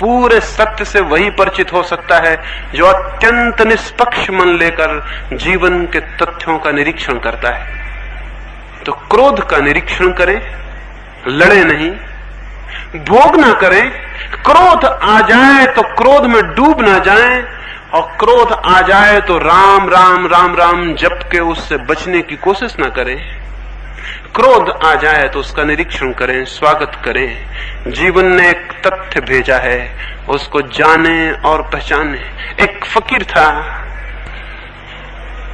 पूरे सत्य से वही परिचित हो सकता है जो अत्यंत निष्पक्ष मन लेकर जीवन के तथ्यों का निरीक्षण करता है। तो क्रोध का निरीक्षण करें, लड़े नहीं, भोग ना करें। क्रोध आ जाए तो क्रोध में डूब ना जाएं, और क्रोध आ जाए तो राम राम राम राम जप के उससे बचने की कोशिश ना करें। क्रोध आ जाए तो उसका निरीक्षण करें, स्वागत करें। जीवन ने एक तथ्य भेजा है, उसको जाने और पहचाने। एक फकीर था,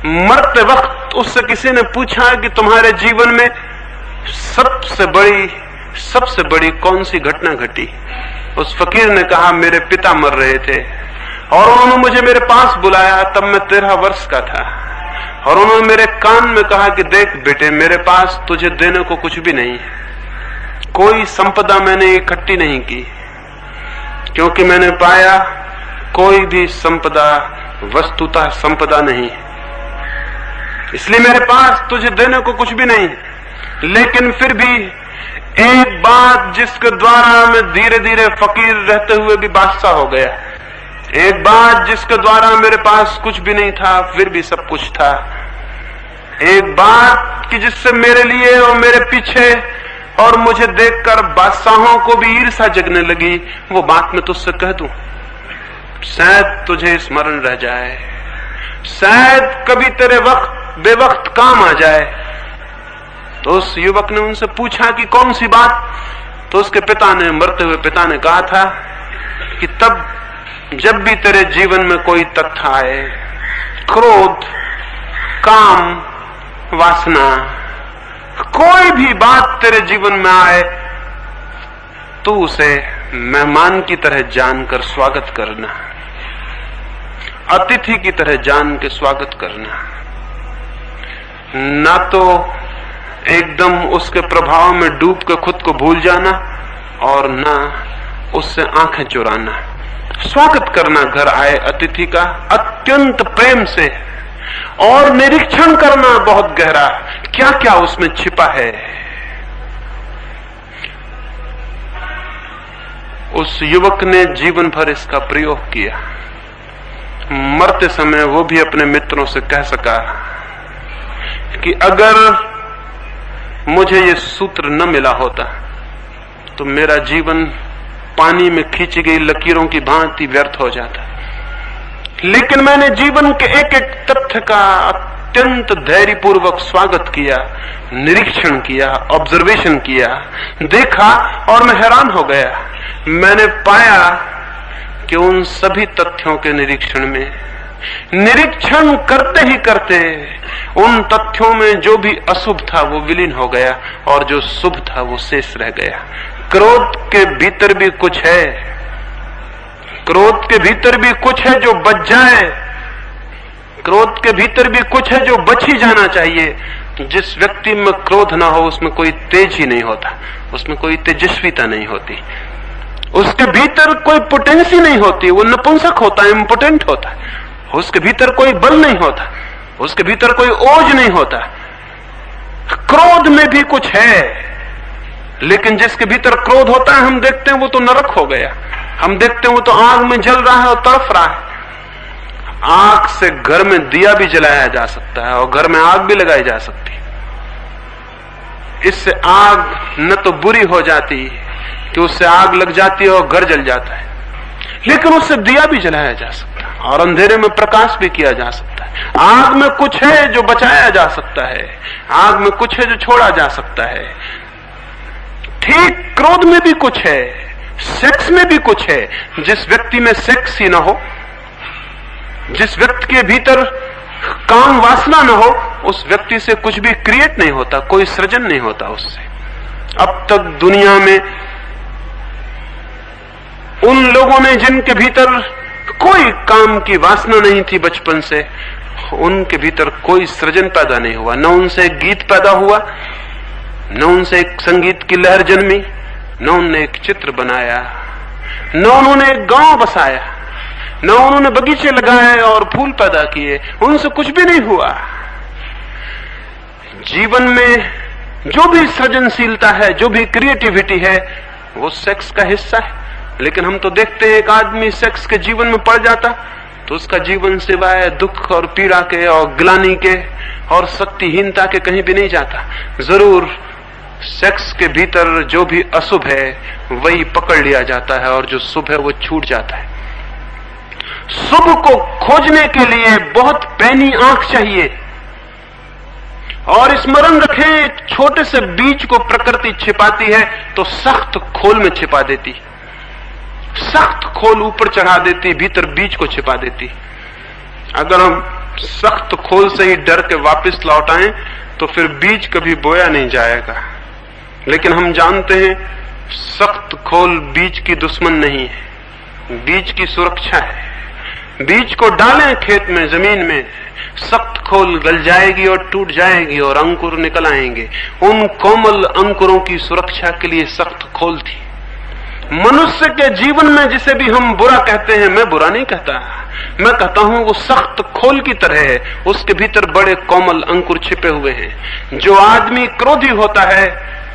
मरते वक्त उससे किसी ने पूछा कि तुम्हारे जीवन में सबसे बड़ी कौन सी घटना घटी? उस फकीर ने कहा, मेरे पिता मर रहे थे और उन्होंने मुझे मेरे पास बुलाया, तब मैं 13 वर्ष का था, और उन्होंने मेरे कान में कहा कि देख बेटे, मेरे पास तुझे देने को कुछ भी नहीं है, कोई संपदा मैंने इकट्ठी नहीं की, क्योंकि मैंने पाया कोई भी संपदा वस्तुतः संपदा नहीं, इसलिए मेरे पास तुझे देने को कुछ भी नहीं। लेकिन फिर भी एक बात जिसके द्वारा मैं धीरे धीरे फकीर रहते हुए भी बादशाह हो गया, एक बात जिसके द्वारा मेरे पास कुछ भी नहीं था फिर भी सब कुछ था, एक बात कि जिससे मेरे लिए और मेरे पीछे और मुझे देखकर बादशाहों को भी ईर्ष्या जगने लगी, वो बात मैं तुझसे कह दूं, शायद तुझे स्मरण रह जाए, शायद कभी तेरे बेवक्त काम आ जाए। तो उस युवक ने उनसे पूछा कि कौन सी बात? तो उसके पिता ने, मरते हुए पिता ने कहा था कि तब जब भी तेरे जीवन में कोई तथ्य आए, क्रोध, काम, वासना, कोई भी बात तेरे जीवन में आए, तू उसे मेहमान की तरह जानकर स्वागत करना, अतिथि की तरह जान के स्वागत करना, ना तो एकदम उसके प्रभाव में डूब के खुद को भूल जाना और ना उससे आंखें चुराना। स्वागत करना घर आए अतिथि का अत्यंत प्रेम से, और निरीक्षण करना बहुत गहरा, क्या क्या उसमें छिपा है। उस युवक ने जीवन भर इसका प्रयोग किया। मरते समय वो भी अपने मित्रों से कह सका कि अगर मुझे ये सूत्र न मिला होता तो मेरा जीवन पानी में खींची गई लकीरों की भांति व्यर्थ हो जाता, लेकिन मैंने जीवन के एक एक तथ्य का अत्यंत धैर्यपूर्वक स्वागत किया, निरीक्षण किया, ऑब्जर्वेशन किया, देखा, और मैं हैरान हो गया। मैंने पाया कि उन सभी तथ्यों के निरीक्षण में, निरीक्षण करते ही करते उन तथ्यों में जो भी अशुभ था वो विलीन हो गया और जो शुभ था वो शेष रह गया। क्रोध के भीतर भी कुछ है, क्रोध के भीतर भी कुछ है जो बच जाए, क्रोध के भीतर भी कुछ है जो बच ही जाना चाहिए। जिस व्यक्ति में क्रोध ना हो उसमें कोई तेज ही नहीं होता, उसमें कोई तेजस्विता नहीं होती, उसके भीतर कोई पोटेंसी नहीं होती, वो नपुंसक होता है, इम्पोटेंट होता है, उसके भीतर कोई बल नहीं होता, उसके भीतर कोई ओज नहीं होता। क्रोध में भी कुछ है, लेकिन जिसके भीतर क्रोध होता है हम देखते हैं वो तो नरक हो गया, हम देखते हैं वो तो आग में जल रहा है और तड़फ रहा है। आग से घर में दिया भी जलाया जा सकता है और घर में आग भी लगाई जा सकती है। इससे आग न तो बुरी हो जाती कि उससे आग लग जाती है और घर जल जाता है, लेकिन उससे दिया भी जलाया जा सकता है और अंधेरे में प्रकाश भी किया जा सकता है। आग में कुछ है जो बचाया जा सकता है, आग में कुछ है जो छोड़ा जा सकता है। ठीक क्रोध में भी कुछ है, सेक्स में भी कुछ है। जिस व्यक्ति में सेक्स ही ना हो, जिस व्यक्ति के भीतर काम वासना न हो, उस व्यक्ति से कुछ भी क्रिएट नहीं होता, कोई सृजन नहीं होता उससे। अब तक दुनिया में उन लोगों ने जिनके भीतर कोई काम की वासना नहीं थी बचपन से, उनके भीतर कोई सृजन पैदा नहीं हुआ। न उनसे एक गीत पैदा हुआ, न उनसे एक संगीत की लहर जन्मी, न उन्होंने एक चित्र बनाया, न उन्होंने एक गांव बसाया, न उन्होंने बगीचे लगाए और फूल पैदा किए। उनसे कुछ भी नहीं हुआ। जीवन में जो भी सृजनशीलता है, जो भी क्रिएटिविटी है, वो सेक्स का हिस्सा है। लेकिन हम तो देखते हैं एक आदमी सेक्स के जीवन में पड़ जाता तो उसका जीवन सिवाय दुख और पीड़ा के और ग्लानि के और शक्तिहीनता के कहीं भी नहीं जाता। जरूर सेक्स के भीतर जो भी अशुभ है वही पकड़ लिया जाता है और जो शुभ है वो छूट जाता है। शुभ को खोजने के लिए बहुत पैनी आंख चाहिए। और स्मरण रखें, एक छोटे से बीज को प्रकृति छिपाती है तो सख्त खोल में छिपा देती, सख्त खोल ऊपर चढ़ा देती, भीतर बीज को छिपा देती। अगर हम सख्त खोल से ही डर के वापस लौट आए तो फिर बीज कभी बोया नहीं जाएगा। लेकिन हम जानते हैं सख्त खोल बीज की दुश्मन नहीं है, बीज की सुरक्षा है। बीज को डालें खेत में, जमीन में, सख्त खोल गल जाएगी और टूट जाएगी और अंकुर निकल आएंगे। उन कोमल अंकुरों की सुरक्षा के लिए सख्त खोल थी। मनुष्य के जीवन में जिसे भी हम बुरा कहते हैं, मैं बुरा नहीं कहता, मैं कहता हूं वो सख्त खोल की तरह है, उसके भीतर बड़े कोमल अंकुर छिपे हुए हैं। जो आदमी क्रोधी होता है,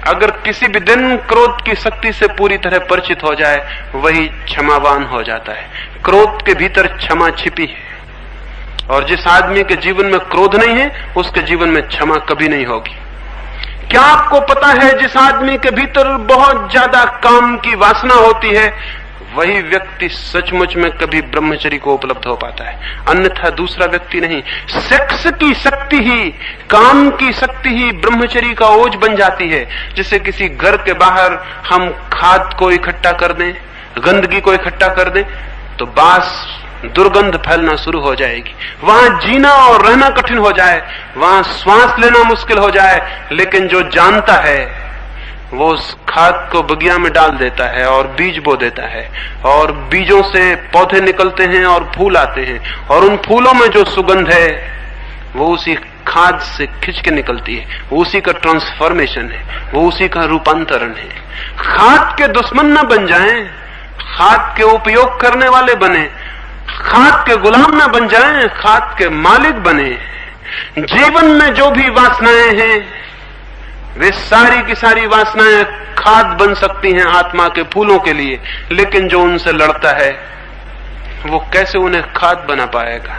अगर किसी भी दिन क्रोध की शक्ति से पूरी तरह परिचित हो जाए, वही क्षमावान हो जाता है। क्रोध के भीतर क्षमा छिपी है, और जिस आदमी के जीवन में क्रोध नहीं है, उसके जीवन में क्षमा कभी नहीं होगी। क्या आपको पता है, जिस आदमी के भीतर बहुत ज्यादा काम की वासना होती है, वही व्यक्ति सचमुच में कभी ब्रह्मचर्य को उपलब्ध हो पाता है, अन्यथा दूसरा व्यक्ति नहीं। सेक्स की शक्ति ही, काम की शक्ति ही ब्रह्मचर्य का ओज बन जाती है। जैसे किसी घर के बाहर हम खाद को इकट्ठा कर दें, गंदगी को इकट्ठा कर दें, तो बास दुर्गंध फैलना शुरू हो जाएगी। वहां जीना और रहना कठिन हो जाए, वहां श्वास लेना मुश्किल हो जाए। लेकिन जो जानता है वो उस खाद को बगिया में डाल देता है और बीज बो देता है, और बीजों से पौधे निकलते हैं और फूल आते हैं, और उन फूलों में जो सुगंध है वो उसी खाद से खिंच के निकलती है। वो उसी का ट्रांसफॉर्मेशन है, वो उसी का रूपांतरण है। खाद के दुश्मन न बन जाएं, खाद के उपयोग करने वाले बने, खाद के गुलाम न बन जाएं, खाद के मालिक बने। जीवन में जो भी वासनाएं हैं, वे सारी की सारी वासनाएं खाद बन सकती हैं आत्मा के फूलों के लिए, लेकिन जो उनसे लड़ता है वो कैसे उन्हें खाद बना पाएगा।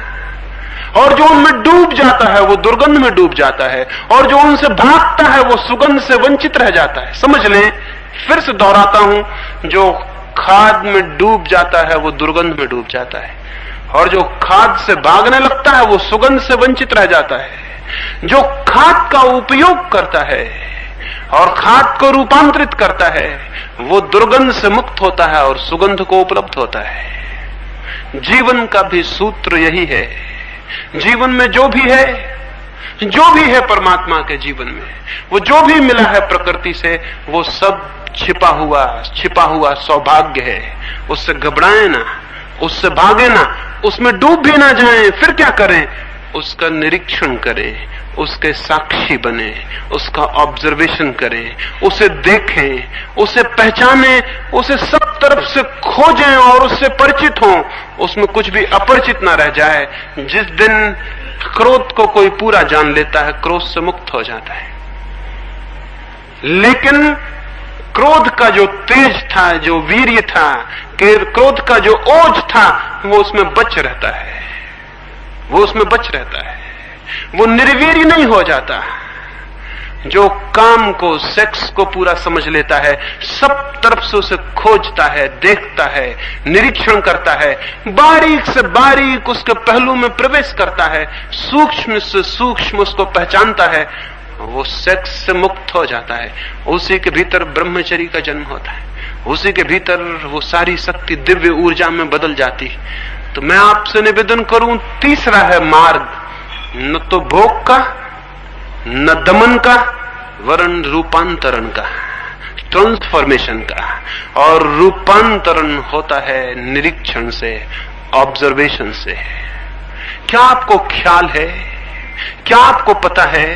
और जो उनमें डूब जाता है वो दुर्गंध में डूब जाता है, और जो उनसे भागता है वो सुगंध से वंचित रह जाता है। समझ लें, फिर से दोहराता हूं, जो खाद में डूब जाता है वो दुर्गंध में डूब जाता है, और जो खाद से भागने लगता है वो सुगंध से वंचित रह जाता है। जो खाद का उपयोग करता है और खाद को रूपांतरित करता है, वो दुर्गंध से मुक्त होता है और सुगंध को उपलब्ध होता है। जीवन का भी सूत्र यही है। जीवन में जो भी है परमात्मा के जीवन में, वो जो भी मिला है प्रकृति से, वो सब छिपा हुआ सौभाग्य है। उससे घबराएं ना, उससे भागे ना, उसमें डूब भी ना जाएं। फिर क्या करें? उसका निरीक्षण करें, उसके साक्षी बने, उसका ऑब्जर्वेशन करें, उसे देखें, उसे पहचानें, उसे सब तरफ से खोजें और उससे परिचित हों। उसमें कुछ भी अपरिचित ना रह जाए। जिस दिन क्रोध को कोई पूरा जान लेता है, क्रोध से मुक्त हो जाता है। लेकिन क्रोध का जो तेज था, जो वीर्य था, क्रोध का जो ओज था, वो उसमें बच रहता है, वो निर्वीर्य नहीं हो जाता। जो काम को, सेक्स को पूरा समझ लेता है, सब तरफ से उसे खोजता है, देखता है, निरीक्षण करता है, बारीक से बारीक उसके पहलू में प्रवेश करता है, सूक्ष्म से सूक्ष्म उसको पहचानता है, वो सेक्स से मुक्त हो जाता है। उसी के भीतर ब्रह्मचर्य का जन्म होता है, उसी के भीतर वो सारी शक्ति दिव्य ऊर्जा में बदल जाती है। तो मैं आपसे निवेदन करूं, तीसरा है मार्ग, न तो भोग का, न दमन का, वरन रूपांतरण का, ट्रांसफॉर्मेशन का। और रूपांतरण होता है निरीक्षण से, ऑब्जर्वेशन से। क्या आपको ख्याल है, क्या आपको पता है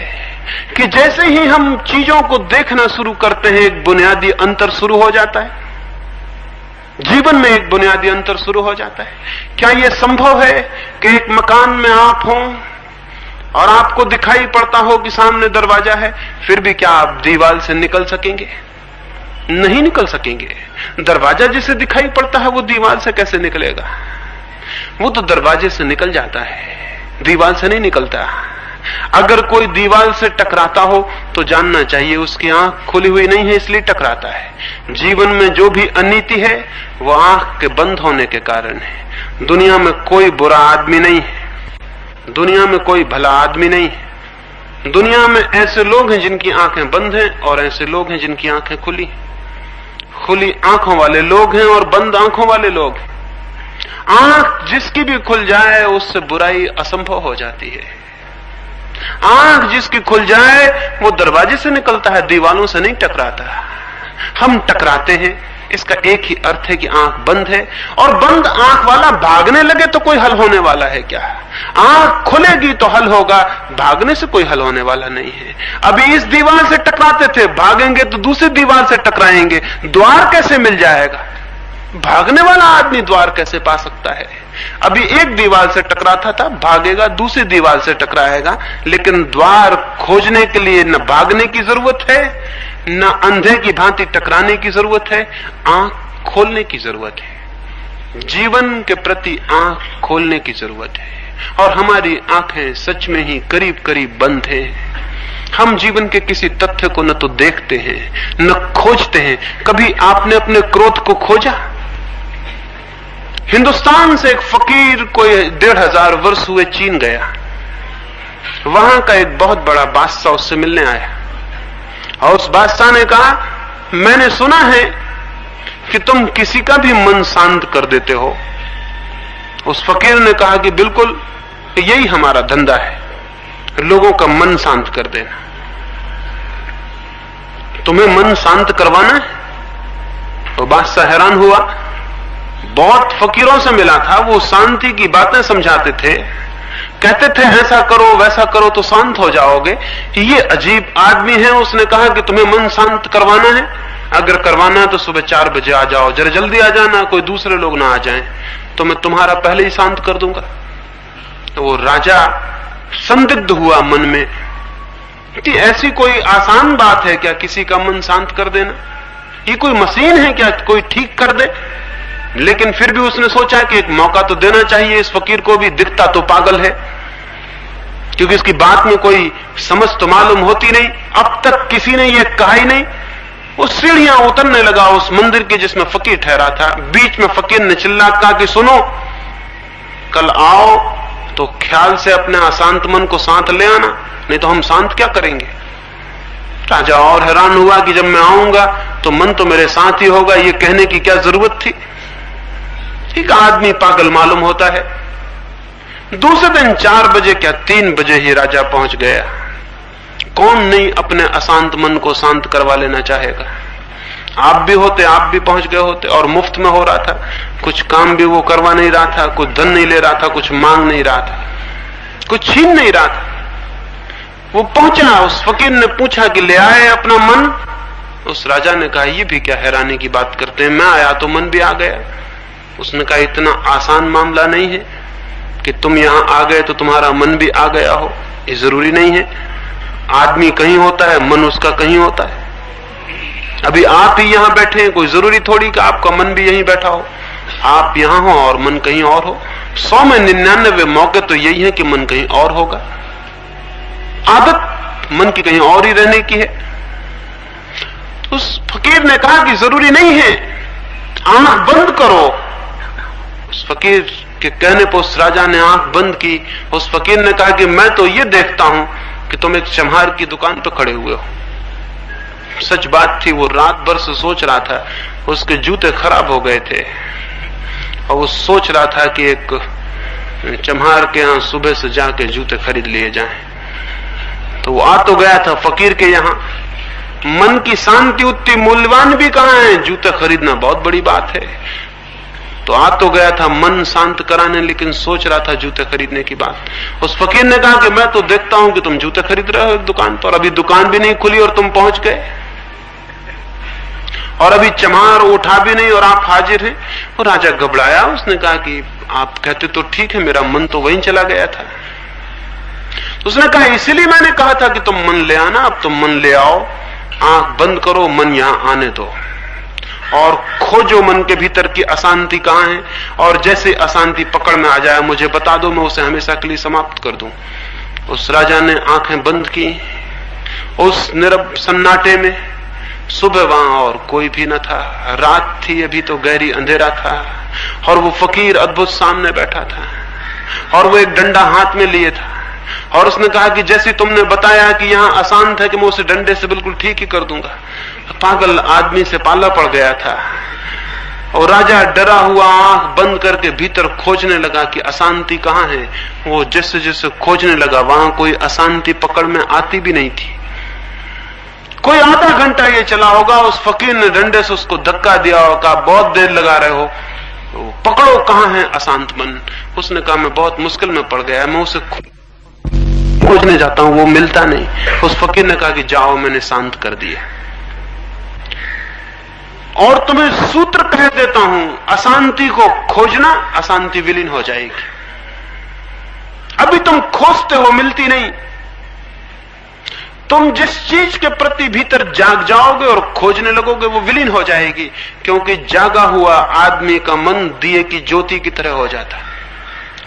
कि जैसे ही हम चीजों को देखना शुरू करते हैं, एक बुनियादी अंतर शुरू हो जाता है, जीवन में एक बुनियादी अंतर शुरू हो जाता है। क्या यह संभव है कि एक मकान में आप हों और आपको दिखाई पड़ता हो कि सामने दरवाजा है, फिर भी क्या आप दीवार से निकल सकेंगे? नहीं निकल सकेंगे। दरवाजा जिसे दिखाई पड़ता है वो दीवार से कैसे निकलेगा? वो तो दरवाजे से निकल जाता है, दीवार से नहीं निकलता। अगर कोई दीवार से टकराता हो तो जानना चाहिए उसकी आंख खुली हुई नहीं है, इसलिए टकराता है। जीवन में जो भी अनीति है वो आंख के बंद होने के कारण है। दुनिया में कोई बुरा आदमी नहीं है, दुनिया में कोई भला आदमी नहीं है। दुनिया में ऐसे लोग हैं जिनकी आंखें बंद हैं और ऐसे लोग हैं जिनकी आंखें खुली हैं। खुली आंखों वाले लोग हैं और बंद आंखों वाले लोग हैं। आंख जिसकी भी खुल जाए उससे बुराई असंभव हो जाती है। आंख जिसकी खुल जाए वो दरवाजे से निकलता है, दीवालों से नहीं टकराता। हम टकराते हैं, इसका एक ही अर्थ है कि आंख बंद है। और बंद आंख वाला भागने लगे तो कोई हल होने वाला है क्या? आंख खुलेगी तो हल होगा, भागने से कोई हल होने वाला नहीं है। अभी इस दीवार से टकराते थे, भागेंगे तो दूसरी दीवार से टकराएंगे, द्वार कैसे मिल जाएगा? भागने वाला आदमी द्वार कैसे पा सकता है? अभी एक दीवार से टकराता था, भागेगा दूसरी दीवार से टकराएगा, लेकिन द्वार खोजने के लिए न भागने की जरूरत है, न अंधे की भांति टकराने की जरूरत है, आंख खोलने की जरूरत है। जीवन के प्रति आंख खोलने की जरूरत है। और हमारी आंखें सच में ही करीब करीब बंद हैं। हम जीवन के किसी तथ्य को न तो देखते हैं न खोजते हैं। कभी आपने अपने क्रोध को खोजा? हिंदुस्तान से एक फकीर कोई 1500 वर्ष हुए चीन गया। वहां का एक बहुत बड़ा बादशाह उससे मिलने आया और उस बादशाह ने कहा, मैंने सुना है कि तुम किसी का भी मन शांत कर देते हो। उस फकीर ने कहा कि बिल्कुल, यही हमारा धंधा है, लोगों का मन शांत कर देना। तुम्हें मन शांत करवाना है? तो बादशाह हैरान हुआ। बहुत फकीरों से मिला था, वो शांति की बातें समझाते थे, कहते थे ऐसा करो वैसा करो तो शांत हो जाओगे। ये अजीब आदमी है, उसने कहा कि तुम्हें मन शांत करवाना है, अगर करवाना है तो सुबह 4 बजे आ जाओ, जरा जल्दी आ जाना, कोई दूसरे लोग ना आ जाएं, तो मैं तुम्हारा पहले ही शांत कर दूंगा। तो वो राजा संदिग्ध हुआ मन में कि ऐसी कोई आसान बात है क्या किसी का मन शांत कर देना? ये कोई मशीन है क्या कोई ठीक कर दे? लेकिन फिर भी उसने सोचा कि एक मौका तो देना चाहिए इस फकीर को भी, दिखता तो पागल है, क्योंकि इसकी बात में कोई समझ तो मालूम होती नहीं, अब तक किसी ने यह कहा ही नहीं। वो सीढ़ियां उतरने लगा उस मंदिर के जिसमें फकीर ठहरा था। बीच में फकीर ने चिल्ला कहा कि सुनो, कल आओ तो ख्याल से अपने अशांत मन को शांत ले आना, नहीं तो हम शांत क्या करेंगे। राजा और हैरान हुआ कि जब मैं आऊंगा तो मन तो मेरे साथ ही होगा, ये कहने की क्या जरूरत थी। एक आदमी पागल मालूम होता है। दूसरे दिन 4 बजे क्या 3 बजे ही राजा पहुंच गया। कौन नहीं अपने अशांत मन को शांत करवा लेना चाहेगा? आप भी होते, आप भी पहुंच गए होते। और मुफ्त में हो रहा था, कुछ काम भी वो करवा नहीं रहा था, कुछ धन नहीं ले रहा था, कुछ मांग नहीं रहा था, कुछ छीन नहीं रहा था। वो पहुंचा, उस फकीर ने पूछा कि ले आए अपना मन? उस राजा ने कहा, ये भी क्या हैरानी की बात करते हैं, मैं आया तो मन भी आ गया। उसने कहा, इतना आसान मामला नहीं है कि तुम यहां आ गए तो तुम्हारा मन भी आ गया हो, ये जरूरी नहीं है। आदमी कहीं होता है, मन उसका कहीं होता है। अभी आप ही यहां बैठे हैं, कोई जरूरी थोड़ी कि आपका मन भी यहीं बैठा हो। आप यहां हो और मन कहीं और हो। 100 में 99 मौके तो यही है कि मन कहीं और होगा। आदत मन की कहीं और ही रहने की है। उस फकीर ने कहा कि जरूरी नहीं है, आंख बंद करो। उस फकीर के कहने पर उस राजा ने आंख बंद की। उस फकीर ने कहा कि मैं तो ये देखता हूं कि तुम एक चमहार की दुकान पर खड़े हुए हो। सच बात थी, वो रात भर से सोच रहा था, उसके जूते खराब हो गए थे और वो सोच रहा था कि एक चम्हार के यहाँ सुबह से जाके जूते खरीद लिए जाएं। तो वो आ तो गया था फकीर के यहाँ। मन की शांति उतनी मूल्यवान भी कहाँ है, जूते खरीदना बहुत बड़ी बात है। तो आ तो गया था मन शांत कराने, लेकिन सोच रहा था जूते खरीदने की बात। उस फकीर ने कहा कि मैं तो देखता हूं कि तुम जूते खरीद रहे हो एक दुकान पर, अभी दुकान भी नहीं खुली और तुम पहुंच गए, और अभी चमार उठा भी नहीं और आप हाजिर हैं। और राजा घबराया। उसने कहा कि आप कहते तो ठीक है, मेरा मन तो वहीं चला गया था। तो उसने कहा इसीलिए मैंने कहा था कि तुम मन ले आना। अब तुम मन ले आओ, आंख बंद करो, मन यहां आने दो और खोजो मन के भीतर की अशांति कहां है, और जैसे अशांति पकड़ में आ जाए मुझे बता दो, मैं उसे हमेशा के लिए समाप्त कर दूं। उस राजा ने आंखें बंद की। उस नीरव सन्नाटे में सुबह वहां और कोई भी न था, रात थी, अभी तो गहरी अंधेरा था, और वो फकीर अद्भुत सामने बैठा था, और वो एक डंडा हाथ में लिए था, और उसने कहा कि जैसे तुमने बताया कि यहां अशांत है कि मैं उसे डंडे से बिल्कुल ठीक ही कर दूंगा। पागल आदमी से पाला पड़ गया था, और राजा डरा हुआ आंख बंद करके भीतर खोजने लगा कि अशांति कहां है। वो जैसे जैसे खोजने लगा वहां कोई अशांति पकड़ में आती भी नहीं थी। कोई आधा घंटा ये चला होगा। उस फकीर ने डंडे से उसको धक्का दिया और कहा बहुत देर लगा रहे हो, पकड़ो कहां है अशांत मन। उसने कहा मैं बहुत मुश्किल में पड़ गया, मैं उसे खोजने जाता हूं, वो मिलता नहीं। उस फकीर ने कहा कि जाओ, मैंने शांत कर दिया, और तुम्हें सूत्र कह देता हूं, अशांति को खोजना, अशांति विलीन हो जाएगी। अभी तुम खोजते हो, मिलती नहीं। तुम जिस चीज के प्रति भीतर जाग जाओगे और खोजने लगोगे वो विलीन हो जाएगी, क्योंकि जागा हुआ आदमी का मन दिए की ज्योति की तरह हो जाता है।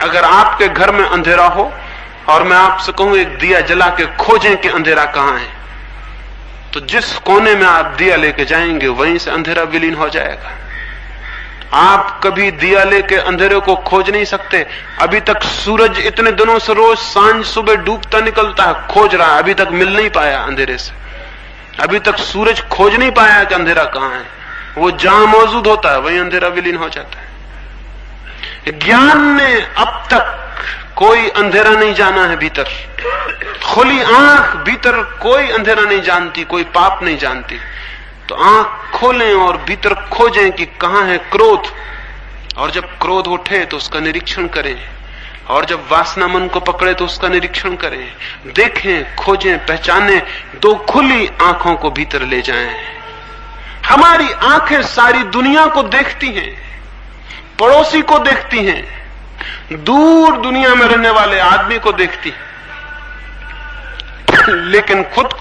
अगर आपके घर में अंधेरा हो और मैं आपसे कहूं एक दिया जला के खोजें कि अंधेरा कहां है, तो जिस कोने में आप दिया लेके जाएंगे वहीं से अंधेरा विलीन हो जाएगा। आप कभी दिया लेके अंधेरे को खोज नहीं सकते। अभी तक सूरज इतने दिनों से रोज सांझ सुबह डूबता निकलता है, खोज रहा है, अभी तक मिल नहीं पाया अंधेरे से। अभी तक सूरज खोज नहीं पाया कि अंधेरा कहां है। वो जहां मौजूद होता है वहीं अंधेरा विलीन हो जाता है। ज्ञान ने अब तक कोई अंधेरा नहीं जाना है भीतर। खुली आंख भीतर कोई अंधेरा नहीं जानती, कोई पाप नहीं जानती। तो आंख खोलें और भीतर खोजें कि कहां है क्रोध, और जब क्रोध उठे तो उसका निरीक्षण करें, और जब वासना मन को पकड़े तो उसका निरीक्षण करें, देखें, खोजें, पहचानें। दो खुली आंखों को भीतर ले जाएं। हमारी आंखें सारी दुनिया को देखती हैं, पड़ोसी को देखती हैं, दूर दुनिया में रहने वाले आदमी को देखती, लेकिन खुद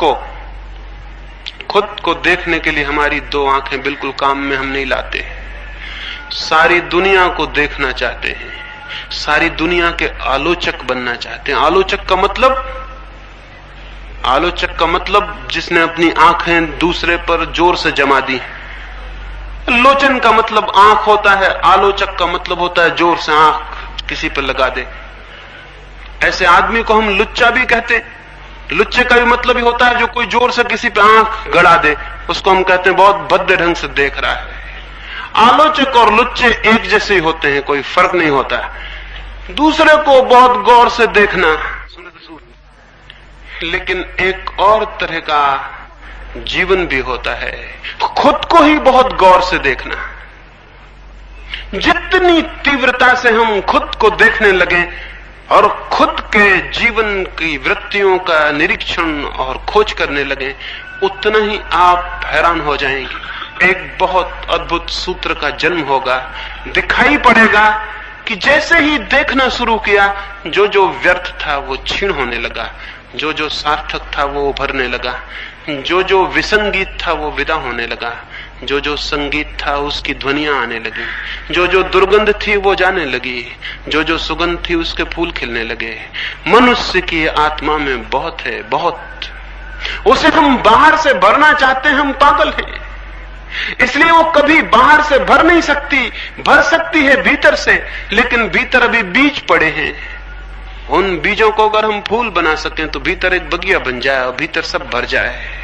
को देखने के लिए हमारी दो आंखें बिल्कुल काम में हम नहीं लाते। सारी दुनिया को देखना चाहते हैं, सारी दुनिया के आलोचक बनना चाहते हैं। आलोचक का मतलब जिसने अपनी आंखें दूसरे पर जोर से जमा दी। लोचन का मतलब आंख होता है, आलोचक का मतलब होता है जोर से आंख किसी पर लगा दे। ऐसे आदमी को हम लुच्चा भी कहते हैं। लुच्चे का भी मतलब ही होता है जो कोई जोर से किसी पे आंख गड़ा दे, उसको हम कहते हैं बहुत भद्दे ढंग से देख रहा है। आलोचक और लुच्चे एक जैसे ही होते हैं, कोई फर्क नहीं होता। दूसरे को बहुत गौर से देखना, लेकिन एक और तरह का जीवन भी होता है, खुद को ही बहुत गौर से देखना। जितनी तीव्रता से हम खुद को देखने लगे और खुद के जीवन की वृत्तियों का निरीक्षण और खोज करने लगे, उतना ही आप हैरान हो जाएंगे। एक बहुत अद्भुत सूत्र का जन्म होगा। दिखाई पड़ेगा कि जैसे ही देखना शुरू किया, जो जो व्यर्थ था वो क्षीण होने लगा, जो जो सार्थक था वो उभरने लगा, जो जो विसंगीत था वो विदा होने लगा, जो जो संगीत था उसकी ध्वनियां आने लगी, जो जो दुर्गंध थी वो जाने लगी, जो जो सुगंध थी उसके फूल खिलने लगे। मनुष्य की आत्मा में बहुत है, बहुत। उसे हम बाहर से भरना चाहते हैं, हम पागल हैं। इसलिए वो कभी बाहर से भर नहीं सकती। भर सकती है भीतर से, लेकिन भीतर अभी बीज पड़े हैं। उन बीजों को अगर हम फूल बना सकें तो भीतर एक बगिया बन जाए और भीतर सब भर जाए।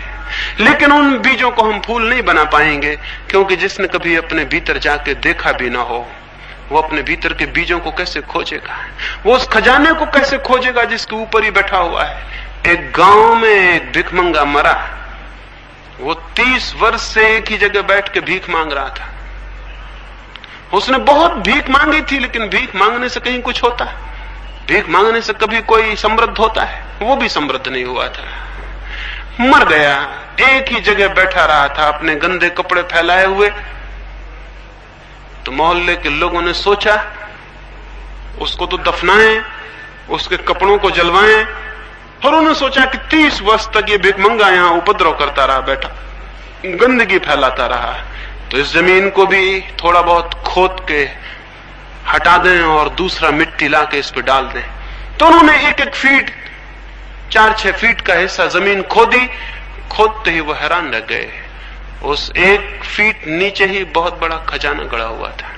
लेकिन उन बीजों को हम फूल नहीं बना पाएंगे, क्योंकि जिसने कभी अपने भीतर जाके देखा भी ना हो, वो अपने भीतर के बीजों को कैसे खोजेगा? वो उस खजाने को कैसे खोजेगा जिसके ऊपर ही बैठा हुआ है? एक गांव में एक भिखमंगा मरा, वो 30 वर्ष से एक ही जगह बैठ के भीख मांग रहा था। उसने बहुत भीख मांगी थी, लेकिन भीख मांगने से कहीं कुछ होता है? भीख मांगने से कभी कोई समृद्ध होता है? वो भी समृद्ध नहीं हुआ था, मर गया। एक ही जगह बैठा रहा था अपने गंदे कपड़े फैलाए हुए। तो मोहल्ले के लोगों ने सोचा उसको तो दफनाएं, उसके कपड़ों को जलवाएं, और उन्होंने सोचा कि 30 वर्ष तक ये भिखमंगा यहां उपद्रव करता रहा, बैठा गंदगी फैलाता रहा, तो इस जमीन को भी थोड़ा बहुत खोद के हटा दें और दूसरा मिट्टी ला के इस पर डाल दें। तो उन्होंने 1-1 फीट 4-6 फीट का हिस्सा जमीन खोदी। खोदते ही वो हैरान रह गए, उस 1 फीट नीचे ही बहुत बड़ा खजाना गड़ा हुआ था।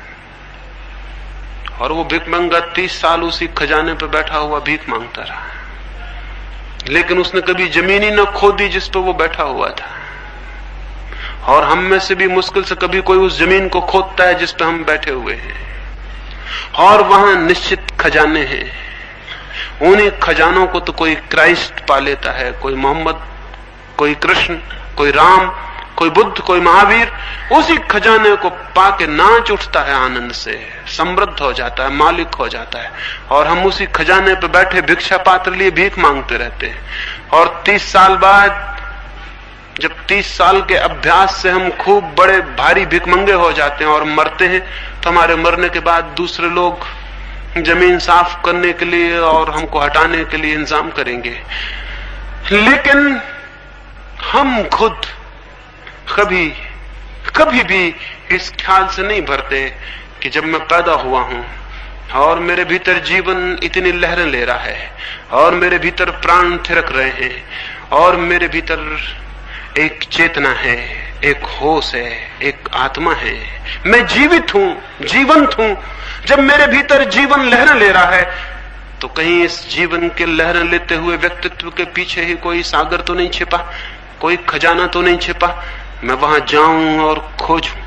और वो भिखमंगा 30 साल उसी खजाने पर बैठा हुआ भीख मांगता रहा, लेकिन उसने कभी जमीन ही न खोदी जिस पर वो बैठा हुआ था। और हम में से भी मुश्किल से कभी कोई उस जमीन को खोदता है जिस पर हम बैठे हुए हैं। और वहां निश्चित खजाने हैं। उन्हीं खजानों को तो कोई क्राइस्ट पा लेता है, कोई मोहम्मद, कोई कृष्ण, कोई राम, कोई बुद्ध, कोई महावीर। उसी खजाने को पाके नाच उठता है आनंद से, समृद्ध हो जाता है, मालिक हो जाता है। और हम उसी खजाने पर बैठे भिक्षा पात्र लिए भीख मांगते रहते हैं। और 30 साल बाद, जब 30 साल के अभ्यास से हम खूब बड़े भारी भिखमंगे हो जाते हैं और मरते हैं, तो हमारे मरने के बाद दूसरे लोग जमीन साफ करने के लिए और हमको हटाने के लिए इंतजाम करेंगे। लेकिन हम खुद कभी भी इस ख्याल से नहीं भरते कि जब मैं पैदा हुआ हूं और मेरे भीतर जीवन इतनी लहरें ले रहा है और मेरे भीतर प्राण थिरक रहे हैं और मेरे भीतर एक चेतना है, एक होश है, एक आत्मा है, मैं जीवित हूं, जीवंत हूं। जब मेरे भीतर जीवन लहरें ले रहा है, तो कहीं इस जीवन के लहरें लेते हुए व्यक्तित्व के पीछे ही कोई सागर तो नहीं छिपा, कोई खजाना तो नहीं छिपा? मैं वहां जाऊं और खोजूं,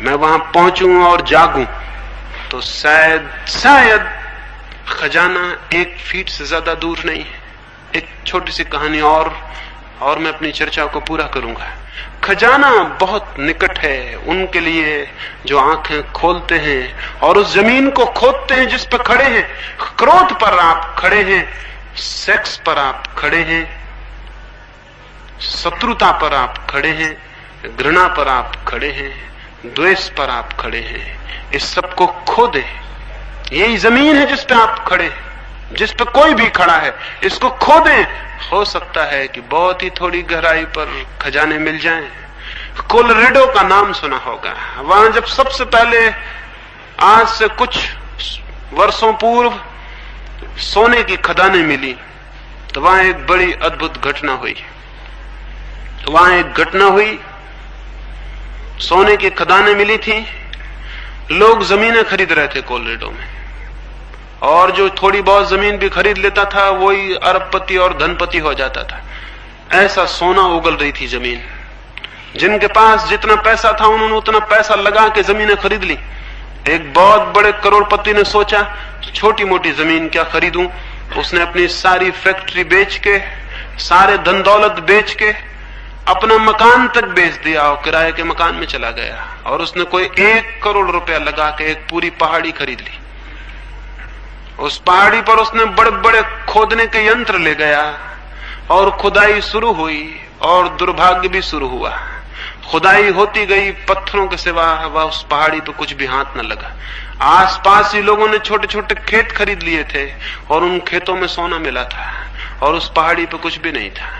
मैं वहां पहुंचूं और जागूं, तो शायद खजाना 1 फीट से ज्यादा दूर नहीं है। एक छोटी सी कहानी और मैं अपनी चर्चा को पूरा करूंगा। खजाना बहुत निकट है उनके लिए जो आंखें खोलते हैं और उस जमीन को खोदते हैं जिस पर खड़े हैं। क्रोध पर आप खड़े हैं, सेक्स पर आप खड़े हैं, शत्रुता पर आप खड़े हैं, घृणा पर आप खड़े हैं, द्वेष पर आप खड़े हैं। इस सब को खोदें। यही जमीन है जिस पे आप खड़े हैं, जिस पे कोई भी खड़ा है, इसको खोदें। हो सकता है कि बहुत ही थोड़ी गहराई पर खजाने मिल जाएं। कोलोराडो का नाम सुना होगा। वहां जब सबसे पहले आज से कुछ वर्षों पूर्व सोने की खदानें मिली, तो वहां एक बड़ी अद्भुत घटना हुई। सोने की खदानें मिली थी, लोग जमीनें खरीद रहे थे कोलोराडो में, और जो थोड़ी बहुत जमीन भी खरीद लेता था वही अरबपति और धनपति हो जाता था। ऐसा सोना उगल रही थी जमीन। जिनके पास जितना पैसा था उन्होंने उतना पैसा लगा के जमीनें खरीद ली। एक बहुत बड़े करोड़पति ने सोचा छोटी मोटी जमीन क्या खरीदूं। उसने अपनी सारी फैक्ट्री बेच के, सारे धन दौलत बेच के अपना मकान तक बेच दिया और किराए के मकान में चला गया। और उसने कोई 1 करोड़ रुपया लगा के एक पूरी पहाड़ी खरीद ली। उस पहाड़ी पर उसने बड़े बड़े खोदने के यंत्र ले गया और खुदाई शुरू हुई, और दुर्भाग्य भी शुरू हुआ। खुदाई होती गई, पत्थरों के सिवा वह उस पहाड़ी पर कुछ भी हाथ न लगा। आसपास ही लोगों ने छोटे छोटे खेत खरीद लिए थे और उन खेतों में सोना मिला था, और उस पहाड़ी पर कुछ भी नहीं था।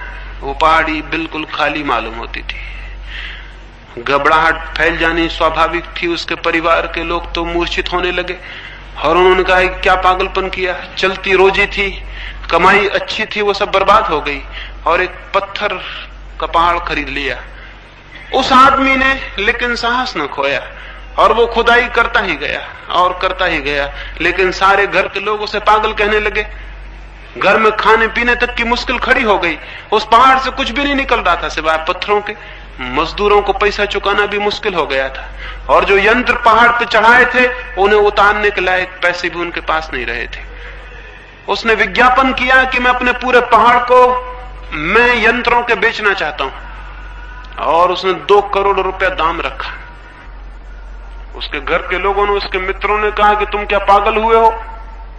वो पहाड़ी बिल्कुल खाली मालूम होती थी। घबराहट फैल जानी स्वाभाविक थी। उसके परिवार के लोग तो मूर्छित होने लगे और उन्होंने कहा कि क्या पागलपन किया। चलती रोजी थी, कमाई अच्छी थी, वो सब बर्बाद हो गई। और एक पत्थर का पहाड़ खरीद लिया उस आदमी ने, लेकिन साहस न खोया, और वो खुदाई करता ही गया और करता ही गया। लेकिन सारे घर के लोग उसे पागल कहने लगे। घर में खाने पीने तक की मुश्किल खड़ी हो गई। उस पहाड़ से कुछ भी नहीं निकल रहा था सिवाय पत्थरों के। मजदूरों को पैसा चुकाना भी मुश्किल हो गया था, और जो यंत्र पहाड़ पे चढ़ाए थे उन्हें उतारने के लायक पैसे भी उनके पास नहीं रहे थे। उसने विज्ञापन किया कि मैं अपने पूरे पहाड़ को मैं यंत्रों के बेचना चाहता हूं, और उसने 2 करोड़ रुपया दाम रखा। उसके घर के लोगों ने, उसके मित्रों ने कहा कि तुम क्या पागल हुए हो,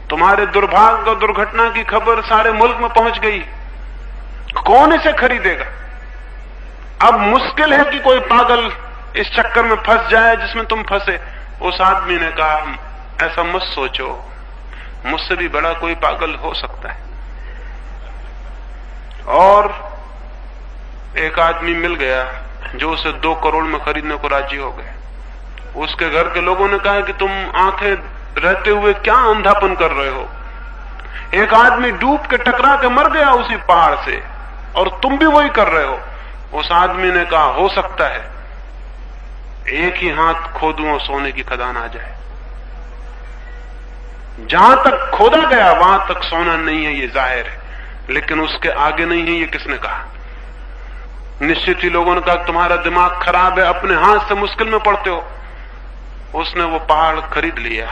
तुम्हारे दुर्भाग्य और दुर्घटना की खबर सारे मुल्क में पहुंच गई, कौन इसे खरीदेगा। अब मुश्किल है कि कोई पागल इस चक्कर में फंस जाए जिसमें तुम फंसे। उस आदमी ने कहा, ऐसा मत सोचो, मुझसे भी बड़ा कोई पागल हो सकता है। और एक आदमी मिल गया जो उसे 2 करोड़ में खरीदने को राजी हो गए। उसके घर के लोगों ने कहा कि तुम आंखें रहते हुए क्या अंधापन कर रहे हो, एक आदमी डूब के टकरा के मर गया उसी पहाड़ से, और तुम भी वही कर रहे हो। उस आदमी ने कहा, हो सकता है एक ही हाथ खोदूं और सोने की खदान आ जाए। जहां तक खोदा गया वहां तक सोना नहीं है, ये जाहिर है, लेकिन उसके आगे नहीं है, ये किसने कहा। निश्चित ही लोगों ने कहा, तुम्हारा दिमाग खराब है, अपने हाथ से मुश्किल में पड़ते हो। उसने वो पहाड़ खरीद लिया,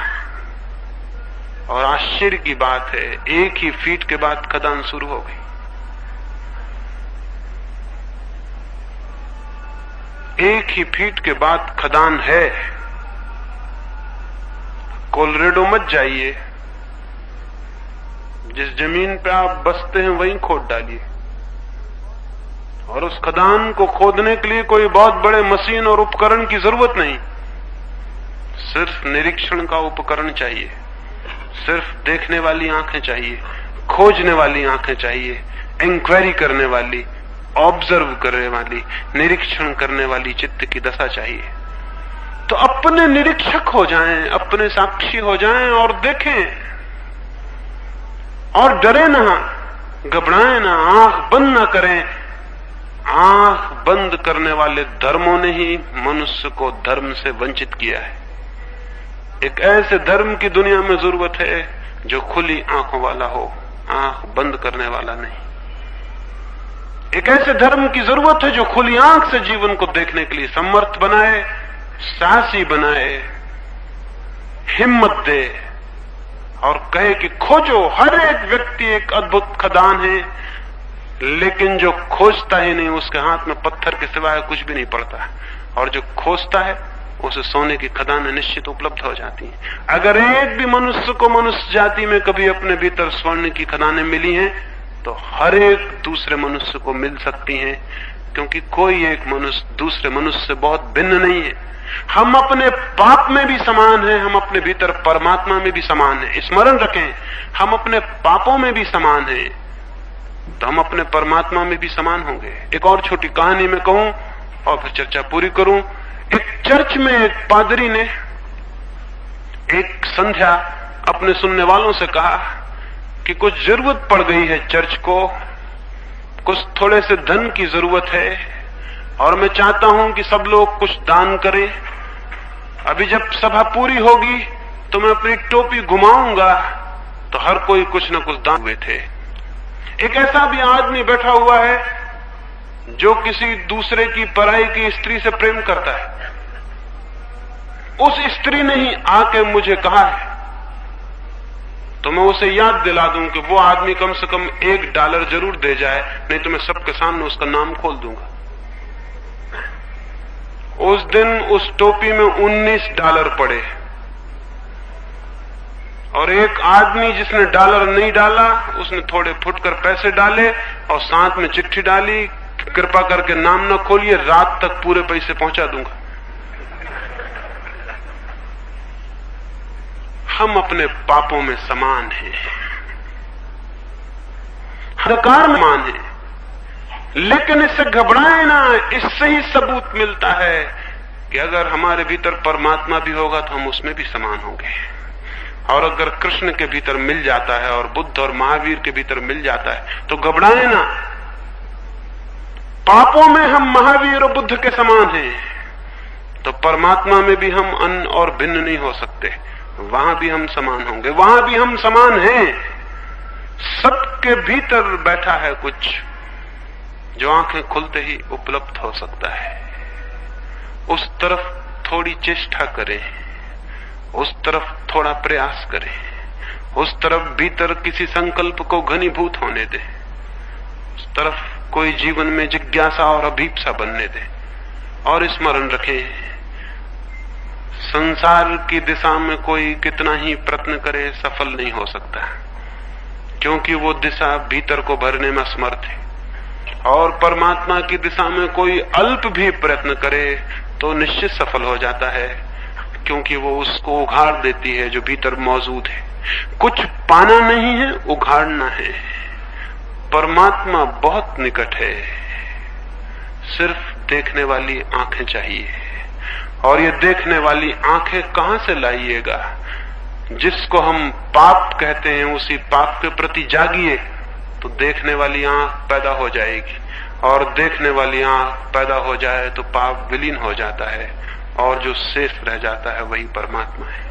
और आश्चर्य की बात है, 1 ही फीट के बाद खदान शुरू हो गई। 1 ही फीट के बाद खदान है। कोलोरेडो मत जाइए, जिस जमीन पे आप बसते हैं वहीं खोद डालिए, और उस खदान को खोदने के लिए कोई बहुत बड़े मशीन और उपकरण की जरूरत नहीं, सिर्फ निरीक्षण का उपकरण चाहिए, सिर्फ देखने वाली आंखें चाहिए, खोजने वाली आंखें चाहिए, इंक्वायरी करने वाली, ऑब्जर्व करने वाली, निरीक्षण करने वाली चित्त की दशा चाहिए। तो अपने निरीक्षक हो जाएं, अपने साक्षी हो जाएं और देखें, और डरे ना, घबराएं ना, आंख बंद ना करें। आंख बंद करने वाले धर्मों ने ही मनुष्य को धर्म से वंचित किया है। एक ऐसे धर्म की दुनिया में जरूरत है जो खुली आंखों वाला हो, आंख बंद करने वाला नहीं। एक ऐसे धर्म की जरूरत है जो खुली आंख से जीवन को देखने के लिए समर्थ बनाए, साहसी बनाए, हिम्मत दे, और कहे कि खोजो, हर एक व्यक्ति एक अद्भुत खदान है, लेकिन जो खोजता ही नहीं उसके हाथ में पत्थर के सिवाय कुछ भी नहीं पड़ता, और जो खोजता है उसे सोने की खदानें निश्चित उपलब्ध हो जाती हैं। अगर एक भी मनुष्य को मनुष्य जाति में कभी अपने भीतर स्वर्ण की खदानें मिली हैं, तो हर एक दूसरे मनुष्य को मिल सकती हैं, क्योंकि कोई एक मनुष्य दूसरे मनुष्य से बहुत भिन्न नहीं है। हम अपने पाप में भी समान हैं, हम अपने भीतर परमात्मा में भी समान हैं। स्मरण रखें, हम अपने पापों में भी समान हैं, तो हम अपने परमात्मा में भी समान होंगे। एक और छोटी कहानी में कहूं और फिर चर्चा पूरी करूं। एक चर्च में एक पादरी ने एक संध्या अपने सुनने वालों से कहा कि कुछ जरूरत पड़ गई है चर्च को, कुछ थोड़े से धन की जरूरत है, और मैं चाहता हूं कि सब लोग कुछ दान करें। अभी जब सभा पूरी होगी तो मैं अपनी टोपी घुमाऊंगा, तो हर कोई कुछ न कुछ दान हुए थे। एक ऐसा भी आदमी बैठा हुआ है जो किसी दूसरे की पराई की स्त्री से प्रेम करता है। उस स्त्री ने ही आके मुझे कहा है, तो मैं उसे याद दिला दूं कि वो आदमी कम से कम $1 जरूर दे जाए, नहीं तो मैं सबके सामने उसका नाम खोल दूंगा। उस दिन उस टोपी में $19 पड़े, और एक आदमी जिसने $1 नहीं डाला उसने थोड़े फुटकर पैसे डाले और साथ में चिट्ठी डाली, कृपा करके नाम न खोलिए, रात तक पूरे पैसे पहुंचा दूंगा। हम अपने पापों में समान हैं, अंधकार में समान हैं, लेकिन इससे घबराए ना। इससे ही सबूत मिलता है कि अगर हमारे भीतर परमात्मा भी होगा तो हम उसमें भी समान होंगे। और अगर कृष्ण के भीतर मिल जाता है और बुद्ध और महावीर के भीतर मिल जाता है तो घबराए ना। पापों में हम महावीर और बुद्ध के समान हैं, तो परमात्मा में भी हम अन्य और भिन्न नहीं हो सकते, वहां भी हम समान होंगे, वहां भी हम समान हैं। सबके भीतर बैठा है कुछ जो आंखें खुलते ही उपलब्ध हो सकता है। उस तरफ थोड़ी चेष्टा करें, उस तरफ थोड़ा प्रयास करें, उस तरफ भीतर किसी संकल्प को घनीभूत होने दें, उस तरफ कोई जीवन में जिज्ञासा और अभीप्सा बनने दें। और स्मरण रखें, संसार की दिशा में कोई कितना ही प्रयत्न करे सफल नहीं हो सकता, क्योंकि वो दिशा भीतर को भरने में असमर्थ है। और परमात्मा की दिशा में कोई अल्प भी प्रयत्न करे तो निश्चित सफल हो जाता है, क्योंकि वो उसको उघाड़ देती है जो भीतर मौजूद है। कुछ पाना नहीं है, उघाड़ना है। परमात्मा बहुत निकट है, सिर्फ देखने वाली आंखें चाहिए। और ये देखने वाली आंखें कहां से लाइएगा? जिसको हम पाप कहते हैं उसी पाप के प्रति जागिए, तो देखने वाली आंख पैदा हो जाएगी। और देखने वाली आंख पैदा हो जाए तो पाप विलीन हो जाता है, और जो शेष रह जाता है वही परमात्मा है।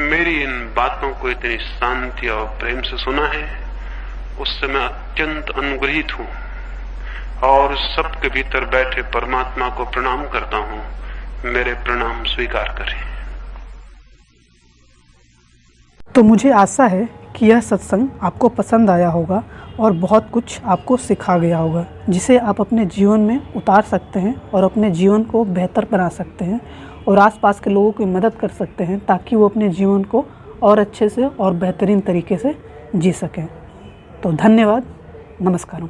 मेरी इन बातों को इतनी शांति और प्रेम से सुना है, उससे मैं अत्यंत अनुग्रहित हूं और सबके भीतर बैठे परमात्मा को प्रणाम करता हूं। मेरे प्रणाम स्वीकार करें। तो मुझे आशा है कि यह सत्संग आपको पसंद आया होगा और बहुत कुछ आपको सिखा गया होगा, जिसे आप अपने जीवन में उतार सकते हैं और अपने जीवन को बेहतर बना सकते हैं और आसपास के लोगों की मदद कर सकते हैं, ताकि वो अपने जीवन को और अच्छे से और बेहतरीन तरीके से जी सकें। तो धन्यवाद, नमस्कार।